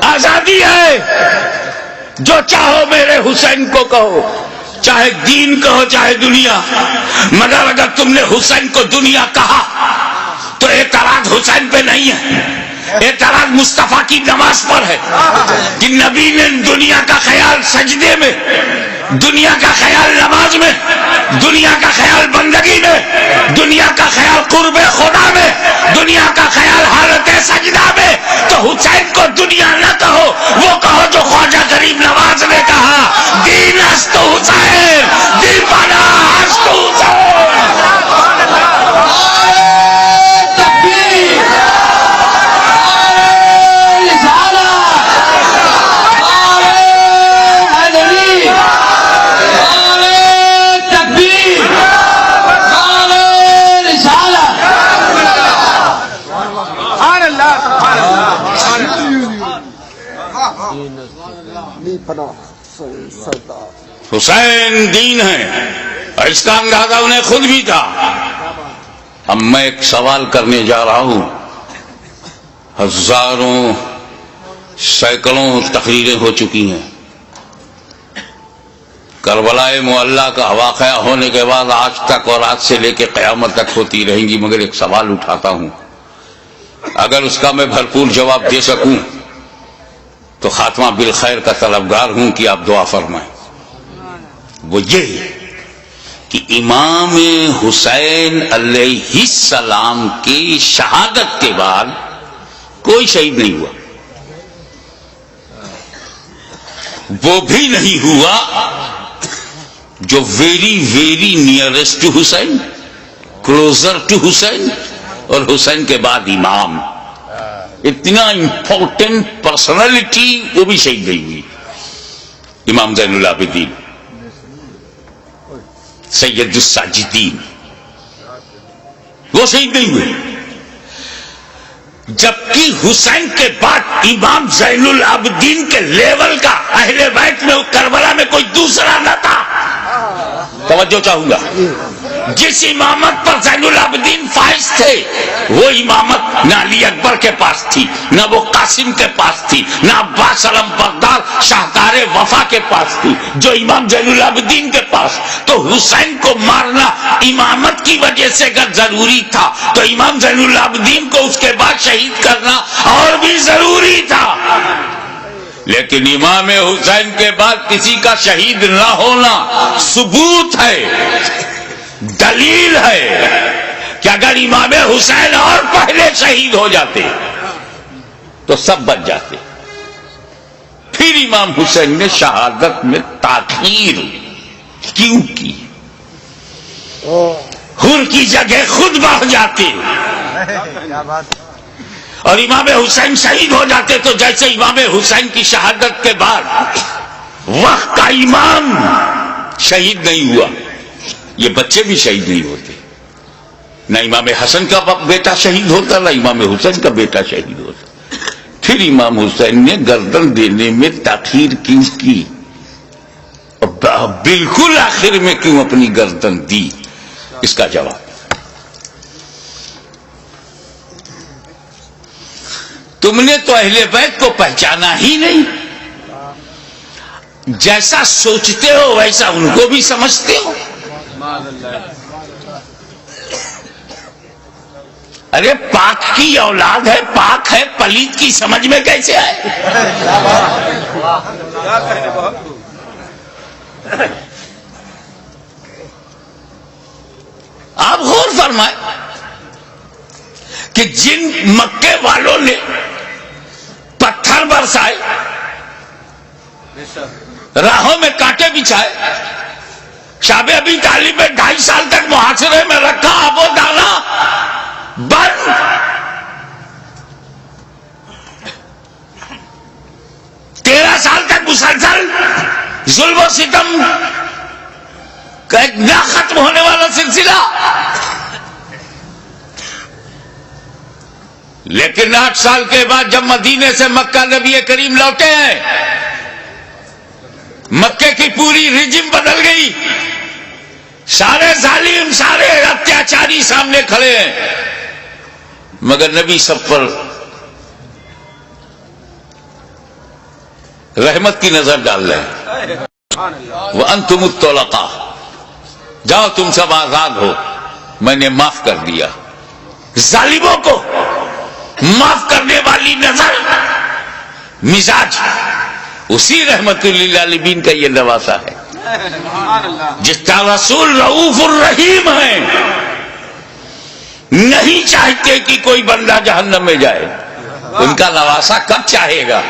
آزادی ہے، جو چاہو میرے حسین کو کہو، چاہے دین کہو چاہے دنیا، مگر اگر تم نے حسین کو دنیا کہا تو اعتراض حسین پہ نہیں ہے، اعتراض مصطفیٰ کی نماز پر ہے کہ نبی نے دنیا کا خیال سجدے میں، دنیا کا خیال نماز میں، دنیا کا خیال بندگی میں، دنیا کا خیال قرب خدا میں، دنیا کا خیال حالت سجدہ میں، تو حسین کو دنیا نہ کہو، وہ کہو جو خواجہ غریب نواز نے کہا، دین است حسین، دیوانہ است حسین۔ علی پناہ سردار حسین دین ہے، اور اس کا اندازہ انہیں خود بھی تھا۔ اب میں ایک سوال کرنے جا رہا ہوں، ہزاروں سینکڑوں تقریریں ہو چکی ہیں، کربلا معلی کا واقعہ ہونے کے بعد آج تک اور آج سے لے کے قیامت تک ہوتی رہیں گی، مگر ایک سوال اٹھاتا ہوں، اگر اس کا میں بھرپور جواب دے سکوں تو خاتمہ بالخیر کا طلبگار ہوں کہ آپ دعا فرمائیں۔ وہ یہ کہ امام حسین علیہ السلام کی شہادت کے بعد کوئی شہید نہیں ہوا، وہ بھی نہیں ہوا جو very very nearest to Hussain, closer to Hussain, اور حسین کے بعد امام، اتنا امپورٹنٹ پرسنالٹی وہ بھی شہید نہیں ہوئی۔ امام زین العابدین، سید الساجدین، وہ شہید نہیں ہوئے، جبکہ حسین کے بعد امام زین العابدین کے لیول کا اہل بیت میں کربلا میں کوئی دوسرا نہ تھا۔ توجہ چاہوں گا، جس امامت پر زین العابدین فائز تھے وہ امامت نہ علی اکبر کے پاس تھی، نہ وہ قاسم کے پاس تھی، نہ عباس علم بغداد شاہکار وفا کے پاس تھی، جو امام زین العابدین کے پاس۔ تو حسین کو مارنا امامت کی وجہ سے اگر ضروری تھا تو امام زین العابدین کو اس کے بعد شہید کرنا اور بھی ضروری تھا، لیکن امام حسین کے بعد کسی کا شہید نہ ہونا ثبوت ہے، دلیل ہے کہ اگر امام حسین اور پہلے شہید ہو جاتے تو سب بچ جاتے۔ پھر امام حسین نے شہادت میں تاخیر کیوں کی؟ حر کی جگہ خود بڑھ جاتے، اور امام حسین شہید ہو جاتے تو جیسے امام حسین کی شہادت کے بعد وقت کا امام شہید نہیں ہوا، یہ بچے بھی شہید نہیں ہوتے، نہ امام حسن کا بیٹا شہید ہوتا نہ امام حسین کا بیٹا شہید ہوتا۔ پھر امام حسین نے گردن دینے میں تاخیر کیوں کی؟ بالکل آخر میں کیوں اپنی گردن دی؟ اس کا جواب تم نے تو اہل بیت کو پہچانا ہی نہیں، جیسا سوچتے ہو ویسا ان کو بھی سمجھتے ہو۔ ارے پاک کی اولاد ہے، پاک ہے، پلیت کی سمجھ میں کیسے آئے؟ آپ غور فرمائیں کہ جن مکے والوں نے پتھر برسائے، راہوں میں کانٹے بچھائے، شاب ابی طالب میں 2.5 سال تک محاصرے میں رکھا، اب وہ ڈالا بند، 13 سال تک مسلسل ظلم و ستم کا ایک نہ ختم ہونے والا سلسلہ، لیکن 8 سال کے بعد جب مدینے سے مکہ نبی کریم لوٹے ہیں، مکے کی پوری رجم بدل گئی، سارے ظالم سارے اتیاچاری سامنے کھڑے ہیں، مگر نبی سب پر رحمت کی نظر ڈال رہے ہیں۔ وَأَنْتُمُ الطُّلَقَاءُ، جاؤ تم سب آزاد ہو، میں نے معاف کر دیا۔ ظالموں کو معاف کرنے والی نظر، مزاج، اسی رحمت للعالمین کا یہ نواسا ہے، جس کا رسول رؤوف الرحیم ہے، نہیں چاہتے کہ کوئی بندہ جہنم میں جائے، ان کا نواسا کب چاہے گا؟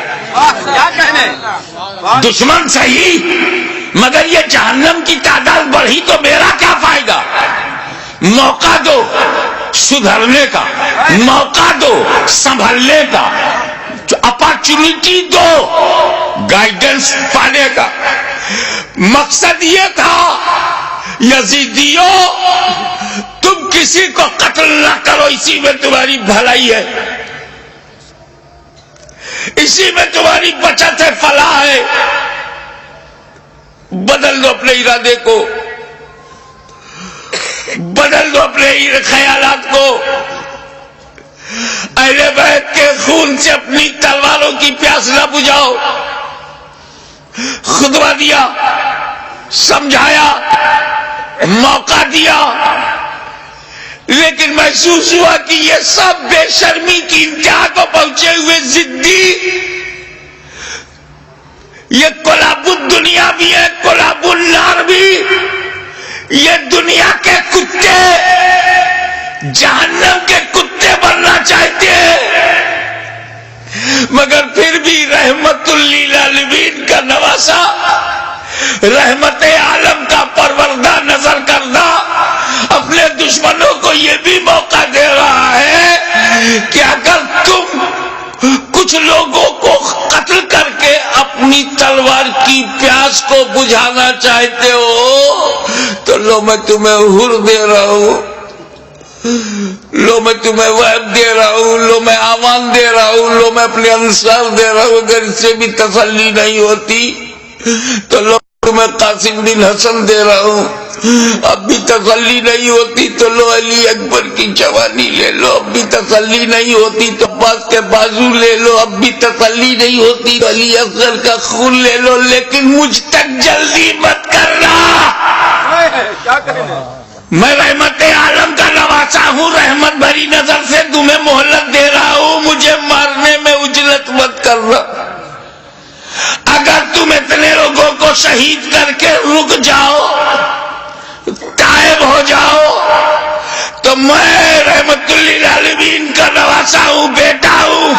دشمن صحیح، مگر یہ جہنم کی تعداد بڑھی تو میرا کیا فائدہ؟ موقع دو سدھرنے کا، موقع دو سنبھلنے کا، اپارچونٹی دو گائیڈنس پانے کا۔ مقصد یہ تھا یزیدیوں تم کسی کو قتل نہ کرو، اسی میں تمہاری بھلائی ہے، اسی میں تمہاری بچت ہے، فلاح ہے. بدل دو اپنے ارادے کو، بدل دو اپنے خیالات کو. اہل بیت کے خون سے اپنی تلواروں کی پیاس نہ بجھاؤ. خطبہ دیا، سمجھایا، موقع دیا، لیکن محسوس ہوا کہ یہ سب بے شرمی کی انتہا کو پہنچے ہوئے ضدی، یہ کلاب الدنیا بھی ہے، کلاب النار بھی. یہ دنیا کے کتے جہنم کے کتے بننا چاہتے ہیں، مگر پھر بھی رحمت للعالمین کا نواسا، رحمت عالم کا پروردہ نظر کردہ اپنے دشمنوں کو یہ بھی موقع دے رہا ہے کہ اگر تم کچھ لوگوں کو قتل کر کے اپنی تلوار کی پیاس کو بجھانا چاہتے ہو تو لو میں تمہیں حر دے رہا ہوں، لو میں تمہیں وعد دے رہا ہوں، لو میں امان دے رہا ہوں، لو میں اپنے انصار دے رہا ہوں. اگر اس سے بھی تسلی نہیں ہوتی تو لو میں قاسم بن حسن دے رہا ہوں. اب بھی تسلی نہیں ہوتی تو لو علی اکبر کی جوانی لے لو. اب بھی تسلی نہیں ہوتی تو عباس کے بازو لے لو. اب بھی تسلی نہیں ہوتی تو علی اصغر کا خون لے لو. لیکن مجھ تک جلدی مت کرنا. میں رحمت عالم کا نواسا ہوں، رحمت بھری نظر سے تمہیں مہلت دے رہا ہوں. مجھے مارنے میں اجلت مت کرنا. اگر تم اتنے لوگوں کو شہید کر کے رک جاؤ، غائب ہو جاؤ، تو میں رحمت للعالمین کا نواسا ہوں، بیٹا ہوں.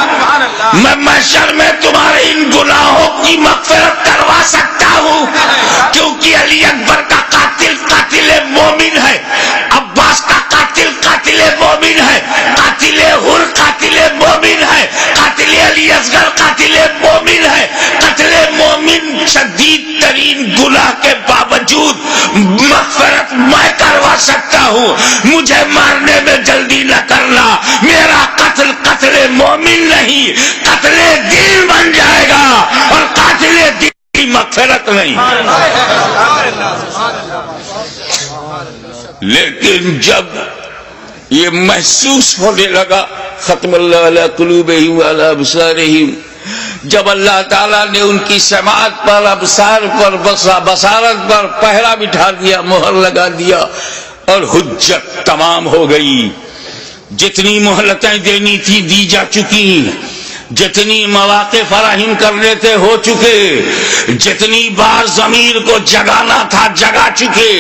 میں محشر میں تمہارے ان گناہوں کی مغفرت کروا سکتا ہوں، کیونکہ علی اکبر کا قاتل قاتل مومن ہے، عباس کا قاتل قاتل مومن ہے، قاتل حر قاتل مومن ہے، قاتل علی اصغر قاتل مومن ہے. قتل مومن شدید ترین گناہ کے باوجود مغفرت میں کروا سکتا ہوں. مجھے مارنے میں جلدی نہ کرنا. میرا قتل قتل مومن نہیں، قتل دل بن جائے گا، اور قاتل دل کی مغفرت نہیں. لیکن جب یہ محسوس ہونے لگا، ختم اللہ علی قلوبہم وعلی ابصارہم، جب اللہ تعالیٰ نے ان کی سماعت پر، ابصار پر، بصارت پر پہرا بٹھا دیا، مہر لگا دیا، اور حجت تمام ہو گئی. جتنی مہلتیں دینی تھی دی جا چکی، جتنی مواقع فراہم کرنے تھے ہو چکے، جتنی بار ضمیر کو جگانا تھا جگا چکے.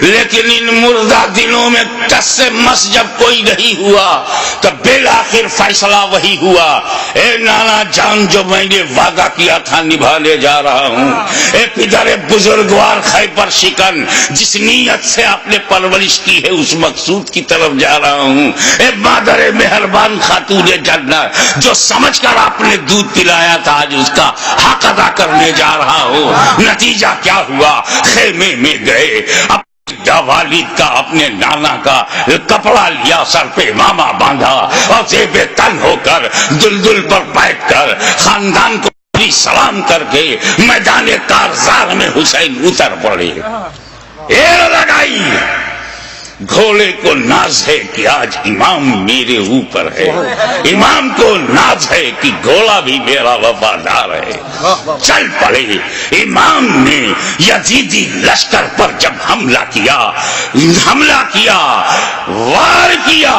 لیکن ان مردہ دنوں میں کس سے مس جب کوئی نہیں ہوا تو بالآخر فیصلہ وہی ہوا. اے نانا جان، جو میں نے وعدہ کیا تھا نبھانے جا رہا ہوں. اے پدر بزرگوار خیبر شکن، جس نیت سے آپ نے پرورش کی ہے اس مقصود کی طرف جا رہا ہوں. اے مادر مہربان خاتون جنت، جو سمجھ کر آپ نے دودھ پلایا تھا آج اس کا حق ادا کرنے جا رہا ہوں. نتیجہ کیا ہوا؟ خیمے میں گئے، والد کا، اپنے نانا کا کپڑا لیا، سر پہ ماما باندھا، اور زیب تن ہو کر دلدل پر بیٹھ کر خاندان کو سلام کر کے میدان کارزار میں حسین اتر پڑے. ایر لگائی. گھوڑے کو ناز ہے کہ آج امام میرے اوپر ہے، امام کو ناز ہے کہ گھوڑا بھی میرا وفادار ہے. چل پڑے. امام نے یزیدی لشکر پر جب حملہ کیا، وار کیا،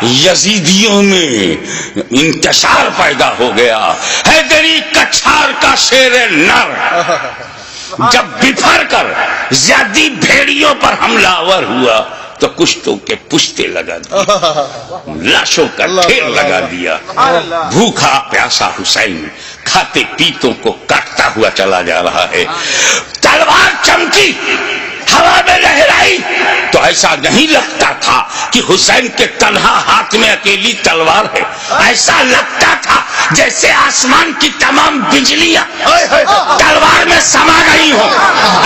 یزیدیوں میں انتشار پیدا ہو گیا. حیدری کچھار کا شیر نر جب بفر کر زیادی بھیڑیوں پر حملہ آور ہوا تو کشتوں کے پشتے لگا دی، لاشوں کا ڈھیر لگا دیا. بھوکا پیاسا حسین کھاتے پیتوں کو کاٹتا ہوا چلا جا رہا ہے. تلوار چمکی، ہوا میں لہرائی تو ایسا نہیں لگتا تھا کہ حسین کے تنہا ہاتھ میں اکیلی تلوار ہے. ایسا لگتا تھا جیسے آسمان کی تمام بجلیاں تلوار میں سما گئی ہوں.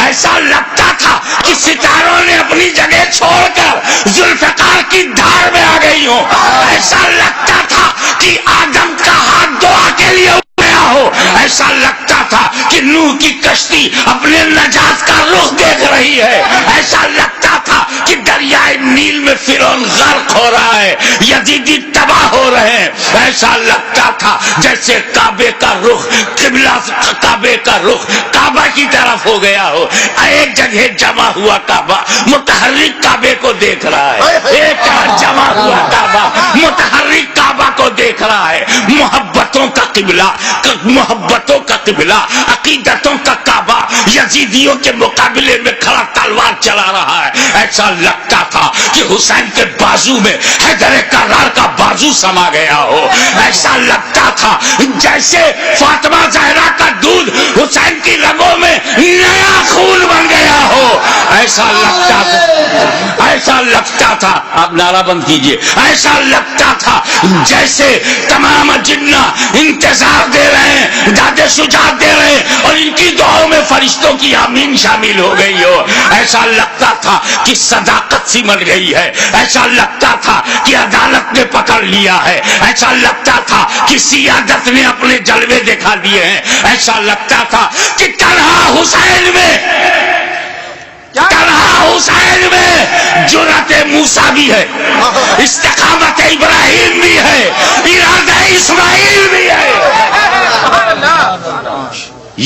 ایسا لگتا تھا کہ ستاروں نے اپنی جگہ چھوڑ کر ذوالفقار کی دھار میں آ گئی ہوں. ایسا لگتا تھا کہ آدم کا ہاتھ دعا کے لیے گیا ہو. ایسا لگتا تھا کہ نوح کی کشتی اپنے نجات کا رخ دیکھ رہی ہے. ایسا لگتا تھا کہ دریائے نیل میں فرعون غرق ہو رہا ہے, یزیدی تباہ ہو رہے ہیں. ایسا لگتا تھا جیسے کعبے کا رخ قبلہ, کعبے کا رخ کعبہ کی طرف ہو گیا ہو. ایک جگہ جمع ہوا کعبہ متحرک کعبے کو دیکھ رہا ہے, ایک جمع ہوا کعبہ متحرک کعبہ کو دیکھ رہا ہے. محبتوں کا قبلہ, محبتوں کا قبلہ, عقیدتوں کا کعبہ یزیدیوں کے مقابلے میں کھڑا تلوار چلا رہا ہے. ایسا لگتا تھا کہ حسین کے بازو میں حیدر کرار کا بازو سما گیا ہو. ایسا لگتا تھا جیسے فاطمہ زہرا کا دودھ حسین کی رگوں میں نیا خون بن گیا ہو. ایسا لگتا تھا, ایسا لگتا تھا, آپ نعرہ بند کیجئے, ایسا لگتا تھا جیسے تمام جنہ انتظار دے رہے ہیں, داد شجاعت دے رہے ہیں, اور ان کی دعاؤں میں فرشتوں کی آمین شامل ہو گئی ہو. ایسا لگتا تھا کہ صداقت سمٹ گئی ہے. ایسا لگتا تھا کہ عدالت نے پکڑ لیا ہے. ایسا لگتا تھا کہ سیادت نے اپنے جلوے دکھا دیے ہیں. ایسا لگتا تھا کہ تنہا حسین میں, تنہا حسین میں جرأت موسیٰ بھی ہے, استقامت ابراہیم بھی ہے, ارادہ اسماعیل بھی ہے.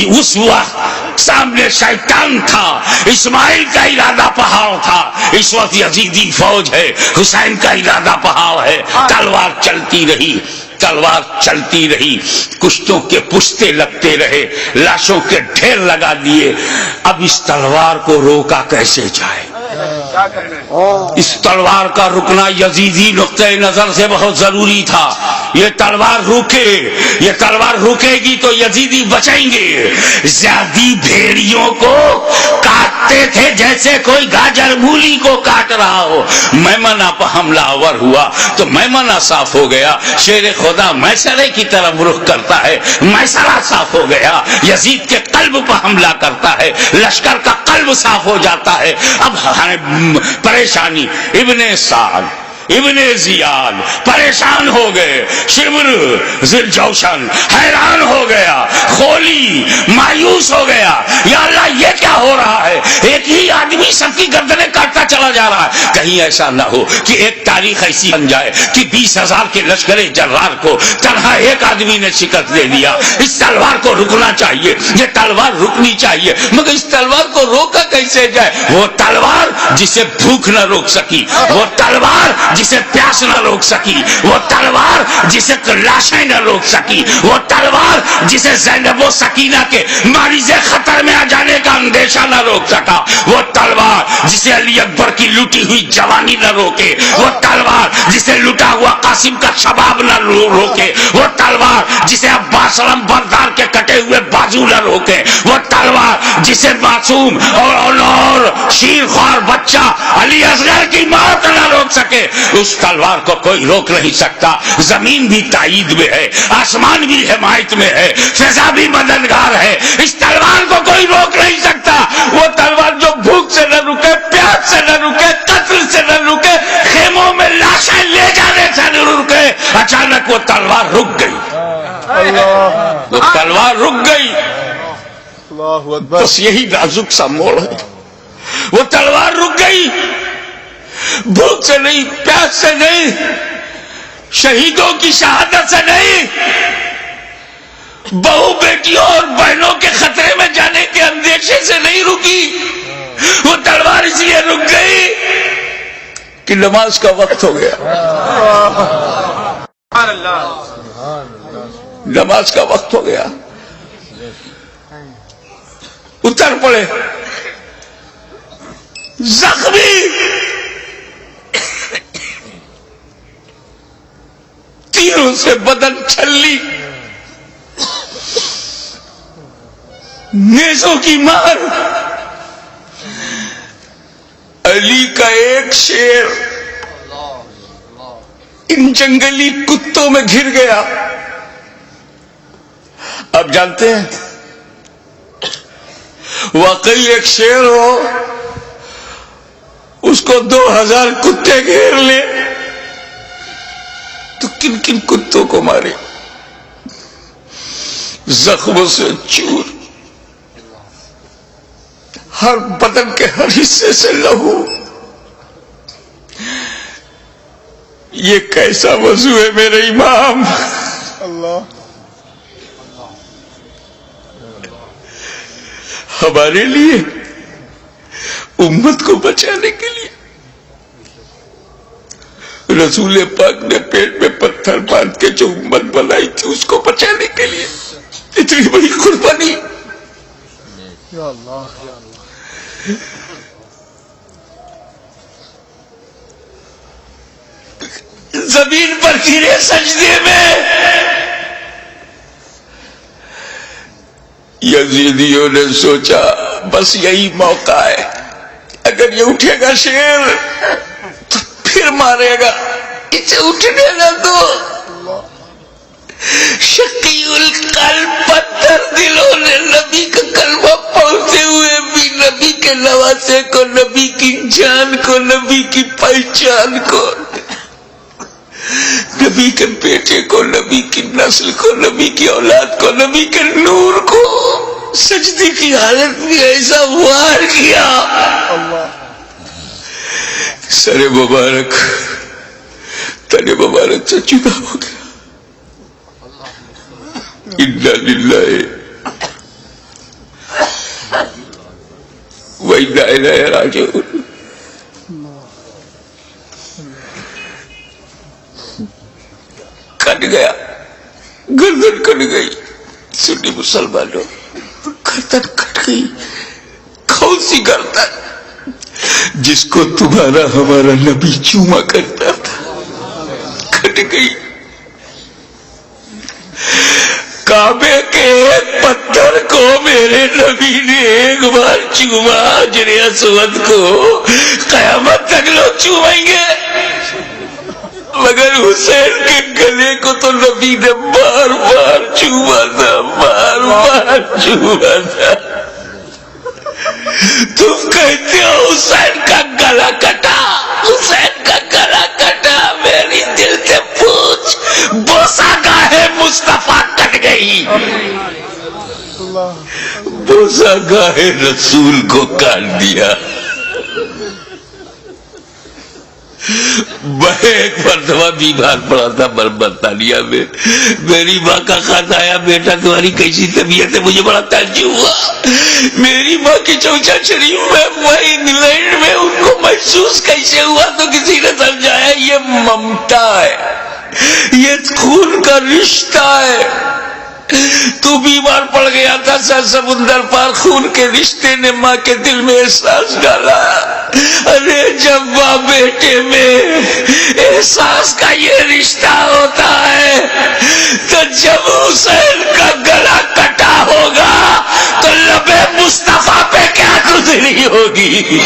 اس وقت سامنے شیطان تھا, اسماعیل کا ارادہ پہاڑ تھا. اس وقت یزیدی فوج ہے, حسین کا ارادہ پہاڑ ہے. تلوار چلتی رہی, تلوار چلتی رہی, کشتوں کے پشتے لگتے رہے, لاشوں کے ڈھیر لگا دیے. اب اس تلوار کو روکا کیسے جائے؟ اس تلوار کا رکنا یزیدی نقطۂ نظر سے بہت ضروری تھا. یہ تلوار روکے, یہ تلوار روکے گی تو یزیدی بچیں گے. زیادی بھیڑیوں کو کاٹتے تھے جیسے کوئی گاجر مولی کو کاٹ رہا ہو. میمنہ پر حملہ آور ہوا تو میمنہ صاف ہو گیا. شیر خدا میسرے کی طرف رخ کرتا ہے, میسرہ صاف ہو گیا. یزید کے قلب پر حملہ کرتا ہے, لشکر کا قلب صاف ہو جاتا ہے. اب پریشانی, ابن سعد, ابن زیاد پریشان ہو گئے, شمر ذوالجوشن حیران ہو گیا, خولی مایوس ہو گیا. یا اللہ یہ کیا ہو رہا ہے؟ ایک ہی آدمی سب کی گردنیں کاٹتا چلا جا رہا ہے. کہیں ایسا نہ ہو کہ ایک تاریخ ایسی بن جائے کہ 20,000 کے لشکر جرار کو تنہا ایک آدمی نے شکست دے دیا. اس تلوار کو رکنا چاہیے, یہ تلوار رکنی چاہیے. مگر اس تلوار کو روکا کیسے جائے؟ وہ تلوار جسے بھوک نہ روک سکی, وہ تلوار جسے پیاس نہ روک سکی, وہ تلوار جسے لاشیں نہ روک سکی, وہ تلوار جسے زینب و سکینہ کے مریض خطر میں آ جانے کا اندیشہ نہ روک سکا, وہ تلوار جسے علی اکبر کی لوٹی ہوئی جوانی نہ روکے, وہ تلوار جسے لوٹا ہوا قاسم کا شباب نہ روکے, وہ تلوار جسے عباس علم بردار کے کٹے ہوئے بازو نہ روکے, وہ تلوار جسے معصوم اور شیر خوار بچہ علی اصغر کی موت نہ روک سکے. اس تلوار کو کوئی روک نہیں سکتا. زمین بھی تائید میں ہے, آسمان بھی حمایت میں ہے, فضا بھی مددگار ہے. اس تلوار کو کوئی روک نہیں سکتا. وہ تلوار جو بھوک سے نہ رکے, پیاس سے نہ رکے, قتل سے نہ رکے, خیموں میں لاشیں لے جانے سے نہ رکے. اچانک وہ تلوار رک گئی, وہ تلوار رک گئی. بس یہی نازک سا موڑ ہے. وہ تلوار رک گئی, بھوک سے نہیں, پیاس سے نہیں, شہیدوں کی شہادت سے نہیں, بہو بیٹیوں اور بہنوں کے خطرے میں جانے کے اندیشے سے نہیں رکی. وہ تلوار اس لیے رک گئی کہ نماز کا وقت ہو گیا, نماز کا وقت ہو گیا. اتر پڑے زخمی, تیروں سے بدن چھلی, نیزوں کی مار. علی کا ایک شیر ان جنگلی کتوں میں گھر گیا. آپ جانتے ہیں واقعی ایک شیر ہو, اس کو 2000 کتے گھیر لے تو کن کن کتوں کو مارے. زخموں سے چور، ہر بدن کے ہر حصے سے لہو. یہ کیسا وضو ہے میرے امام؟ اللہ ہمارے لیے، امت کو بچانے کے لیے رسول پاک نے پیٹ میں پتھر باندھ کے جو امت بنائی تھی اس کو بچانے کے لیے اتنی بڑی قربانی. یا اللہ یا اللہ. زمین پر گرے سجدے میں. یزیدیوں نے سوچا بس یہی موقع ہے، اگر یہ اٹھے گا شیر تو پھر مارے گا، اسے اٹھنے نہ دو. شقی القلب پتھر دلوں نے نبی کا کلمہ پڑھتے ہوئے بھی نبی کے نواسے کو، نبی کی جان کو، نبی کی پہچان کو، نبی کے بیٹے کو، نبی کی نسل کو، نبی کی اولاد کو، نبی کے نور کو سجدے کی حالت میں ایسا وار کیا. سر مبارک تن مبارک سے جدا ہو گیا. انا للہ و انا الیہ راجعون. کٹ گیا، گردن کٹ گئی. سنی مسلمانوں، گردن کٹ گئی. کون سی گردن؟ جس کو تمہارا ہمارا نبی چوما کرتا تھا، کٹ گئی. کعبے کے ایک پتھر کو میرے نبی نے ایک بار چوما، حجر اسود کو قیامت تک لوگ چومیں گے، مگر حسین کے گلے کو تو نبی نے بار بار چوما تھا، بار بار چوما تھا. تم کہتے ہو حسین کا گلا کٹا، حسین کا گلا کٹا. میری دل سے پوچھ، بوسا گاہے مصطفیٰ کٹ گئی، بوسا گاہے رسول کو کاٹ دیا. میں ایک مرتبہ بیمار پڑا تھا برطانیہ میں. میری ماں کا خط آیا، بیٹا تمہاری کیسی طبیعت ہے؟ مجھے بڑا تعجب ہوا. میری ماں کی چوچا شریف میں، وہ انگلینڈ میں، ان کو محسوس کیسے ہوا؟ تو کسی نے سمجھایا یہ ممتا ہے، یہ خون کا رشتہ ہے. تو بیمار پڑ گیا تھا، سمندر پار خون کے رشتے نے ماں کے دل میں احساس ڈالا. ارے جب ماں بیٹے میں احساس کا یہ رشتہ ہوتا ہے تو جب حسین کا گلا کٹا ہوگا تو لب مصطفیٰ پہ کیا گزری ہوگی.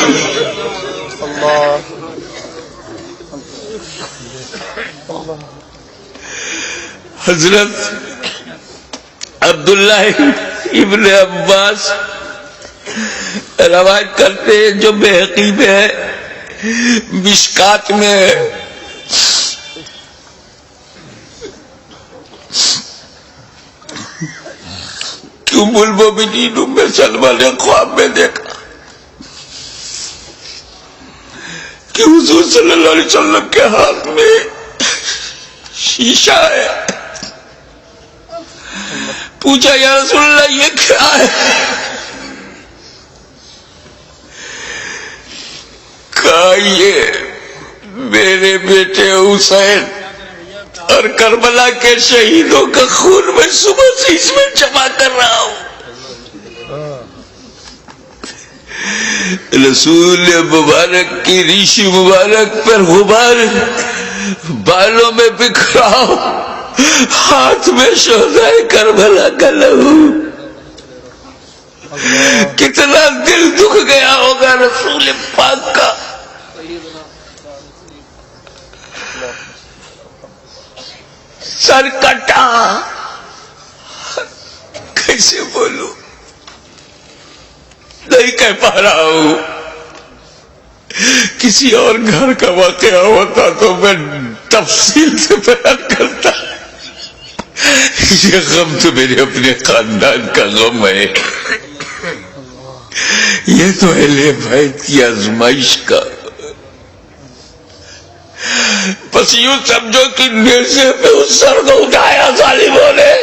حضرت عبداللہ ابن عباس روایت کرتے ہیں، جو بحقی میں ہے، مشکات میں ہے، کہ ام المومنین ام سلمہ نے خواب میں دیکھا کہ حضور صلی اللہ علیہ وسلم کے ہاتھ میں شیشہ ہے. پوچھا یا رسول اللہ یہ کیا ہے؟ کہا یہ میرے بیٹے حسین اور کربلا کے شہیدوں کا خون میں صبح سے اس میں جمع کر رہا ہوں. رسول مبارک کی ریشی مبارک پر غبار بالوں میں بکھرا، ہاتھ میں شہدائے کربلا کا لہو. کتنا دل دکھ گیا ہوگا رسول پاک کا. سر کٹا، کیسے بولوں، نہیں کہہ پا رہا ہوں. کسی اور گھر کا واقعہ ہوتا تو میں تفصیل سے بیان کرتا. یہ غم تو میرے اپنے خاندان کا غم ہے، یہ تو اہل بیت کی آزمائش کا. بس یوں سمجھو کہ نیزے پہ اس سر کو اٹھایا ظالموں نے.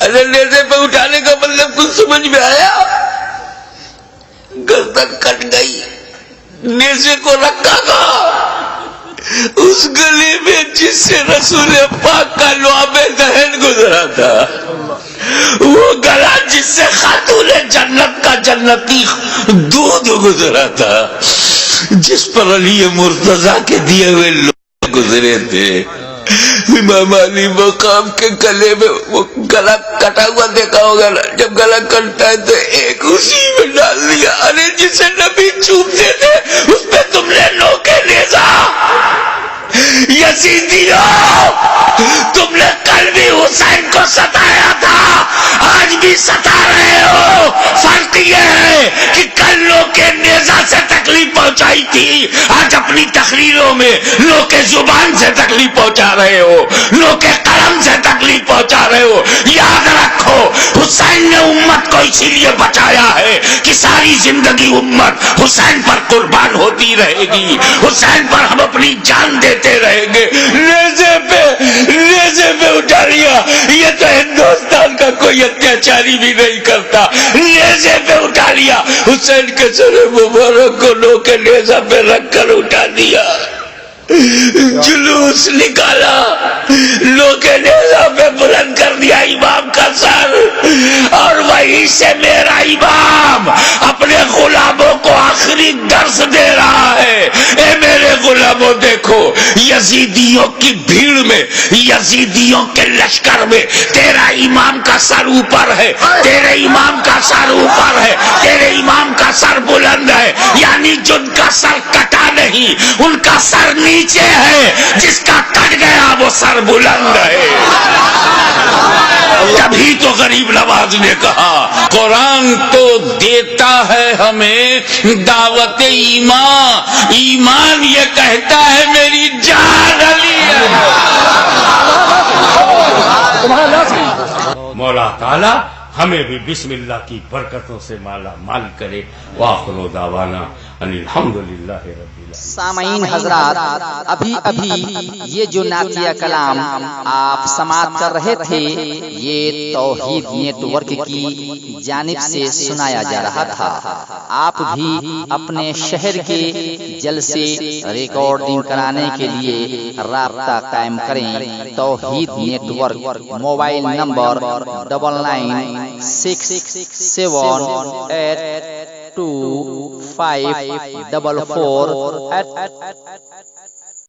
ارے نیزے پہ اٹھانے کا مطلب کچھ سمجھ میں آیا؟ گردن کٹ گئی. نیزے کو رکھا تھا اس گلے میں جس سے رسول پاک کا لعاب دہن گزرا تھا، وہ گلا جس سے خاتون جنت کا جنتی دودھ گزرا تھا، جس پر علی مرتضیٰ کے دیے ہوئے لوگ گزرے تھے. امام علی مقام کے گلے میں وہ گلا کٹا ہوا دیکھا ہوگا نا، جب گلا کٹتا ہے تو ایک اسی میں ڈال دیا. ارے جسے نبی چومتے تھے اس پہ تم نے لوکے نیزا. یزیدیوں، تم نے کل بھی حسین کو ستایا تھا، آج بھی ستا رہے ہو. فرق یہ ہے کہ کل لوکے نیزا سے تکلیف پہنچائی تھی، آج اپنی تقریروں میں لوکے زبان سے تکلیف پہنچا رہے ہو، لوکے قلم سے تکلیف پہنچا رہے ہو. یاد رکھو، حسین نے امت کو اسی لیے بچایا ہے کہ ساری زندگی امت حسین پر قربان ہوتی رہے گی، حسین پر ہم اپنی جان دیتے رہیں گے. نیزے پہ اٹھا لیا، یہ تو ہندوستان کا کوئی اتیاچاری بھی نہیں کرتا. نیزے پہ اٹھا لیا، حسین کے سر مبارک کو لو کے نیزہ پہ رکھ کر اٹھا دیا. جلوس نکالا، لو کے نیزہ پہ بلند کر دیا امام کا سر، اور وہیں سے میرا امام اپنے غلاموں کو آخری درس دے رہا ہے. اے میرے غلاموں، دیکھو یزیدیوں کی بھیڑ میں، یزیدیوں کے لشکر میں تیرا امام کا سر اوپر ہے، تیرے امام کا سر اوپر ہے، تیرے امام کا سر بلند ہے. یعنی جن کا سر کٹا نہیں، ان کا سر نیچے ہے، جس کا کٹ گیا وہ سر بلند ہے. تبھی تو غریب نواز نے کہا قرآن تو دیتا ہے ہمیں دعوت ایمان، ایمان یہ کہتا ہے میری جان علی ہے. مولا تعالی ہمیں بھی بسم اللہ کی برکتوں سے مالا مال کرے. وآخر دعوانا ان الحمدللہ رب العالمین. سامعین حضرات، ابھی یہ جو نعتیہ کلام آپ سماعت کر رہے تھے، یہ توحید نیٹ ورک کی جانب سے سنایا جا رہا تھا. آپ بھی اپنے شہر کے جلسے ریکارڈنگ کرانے کے لیے رابطہ قائم کریں. توحید نیٹ ورک، موبائل نمبر 9967844544.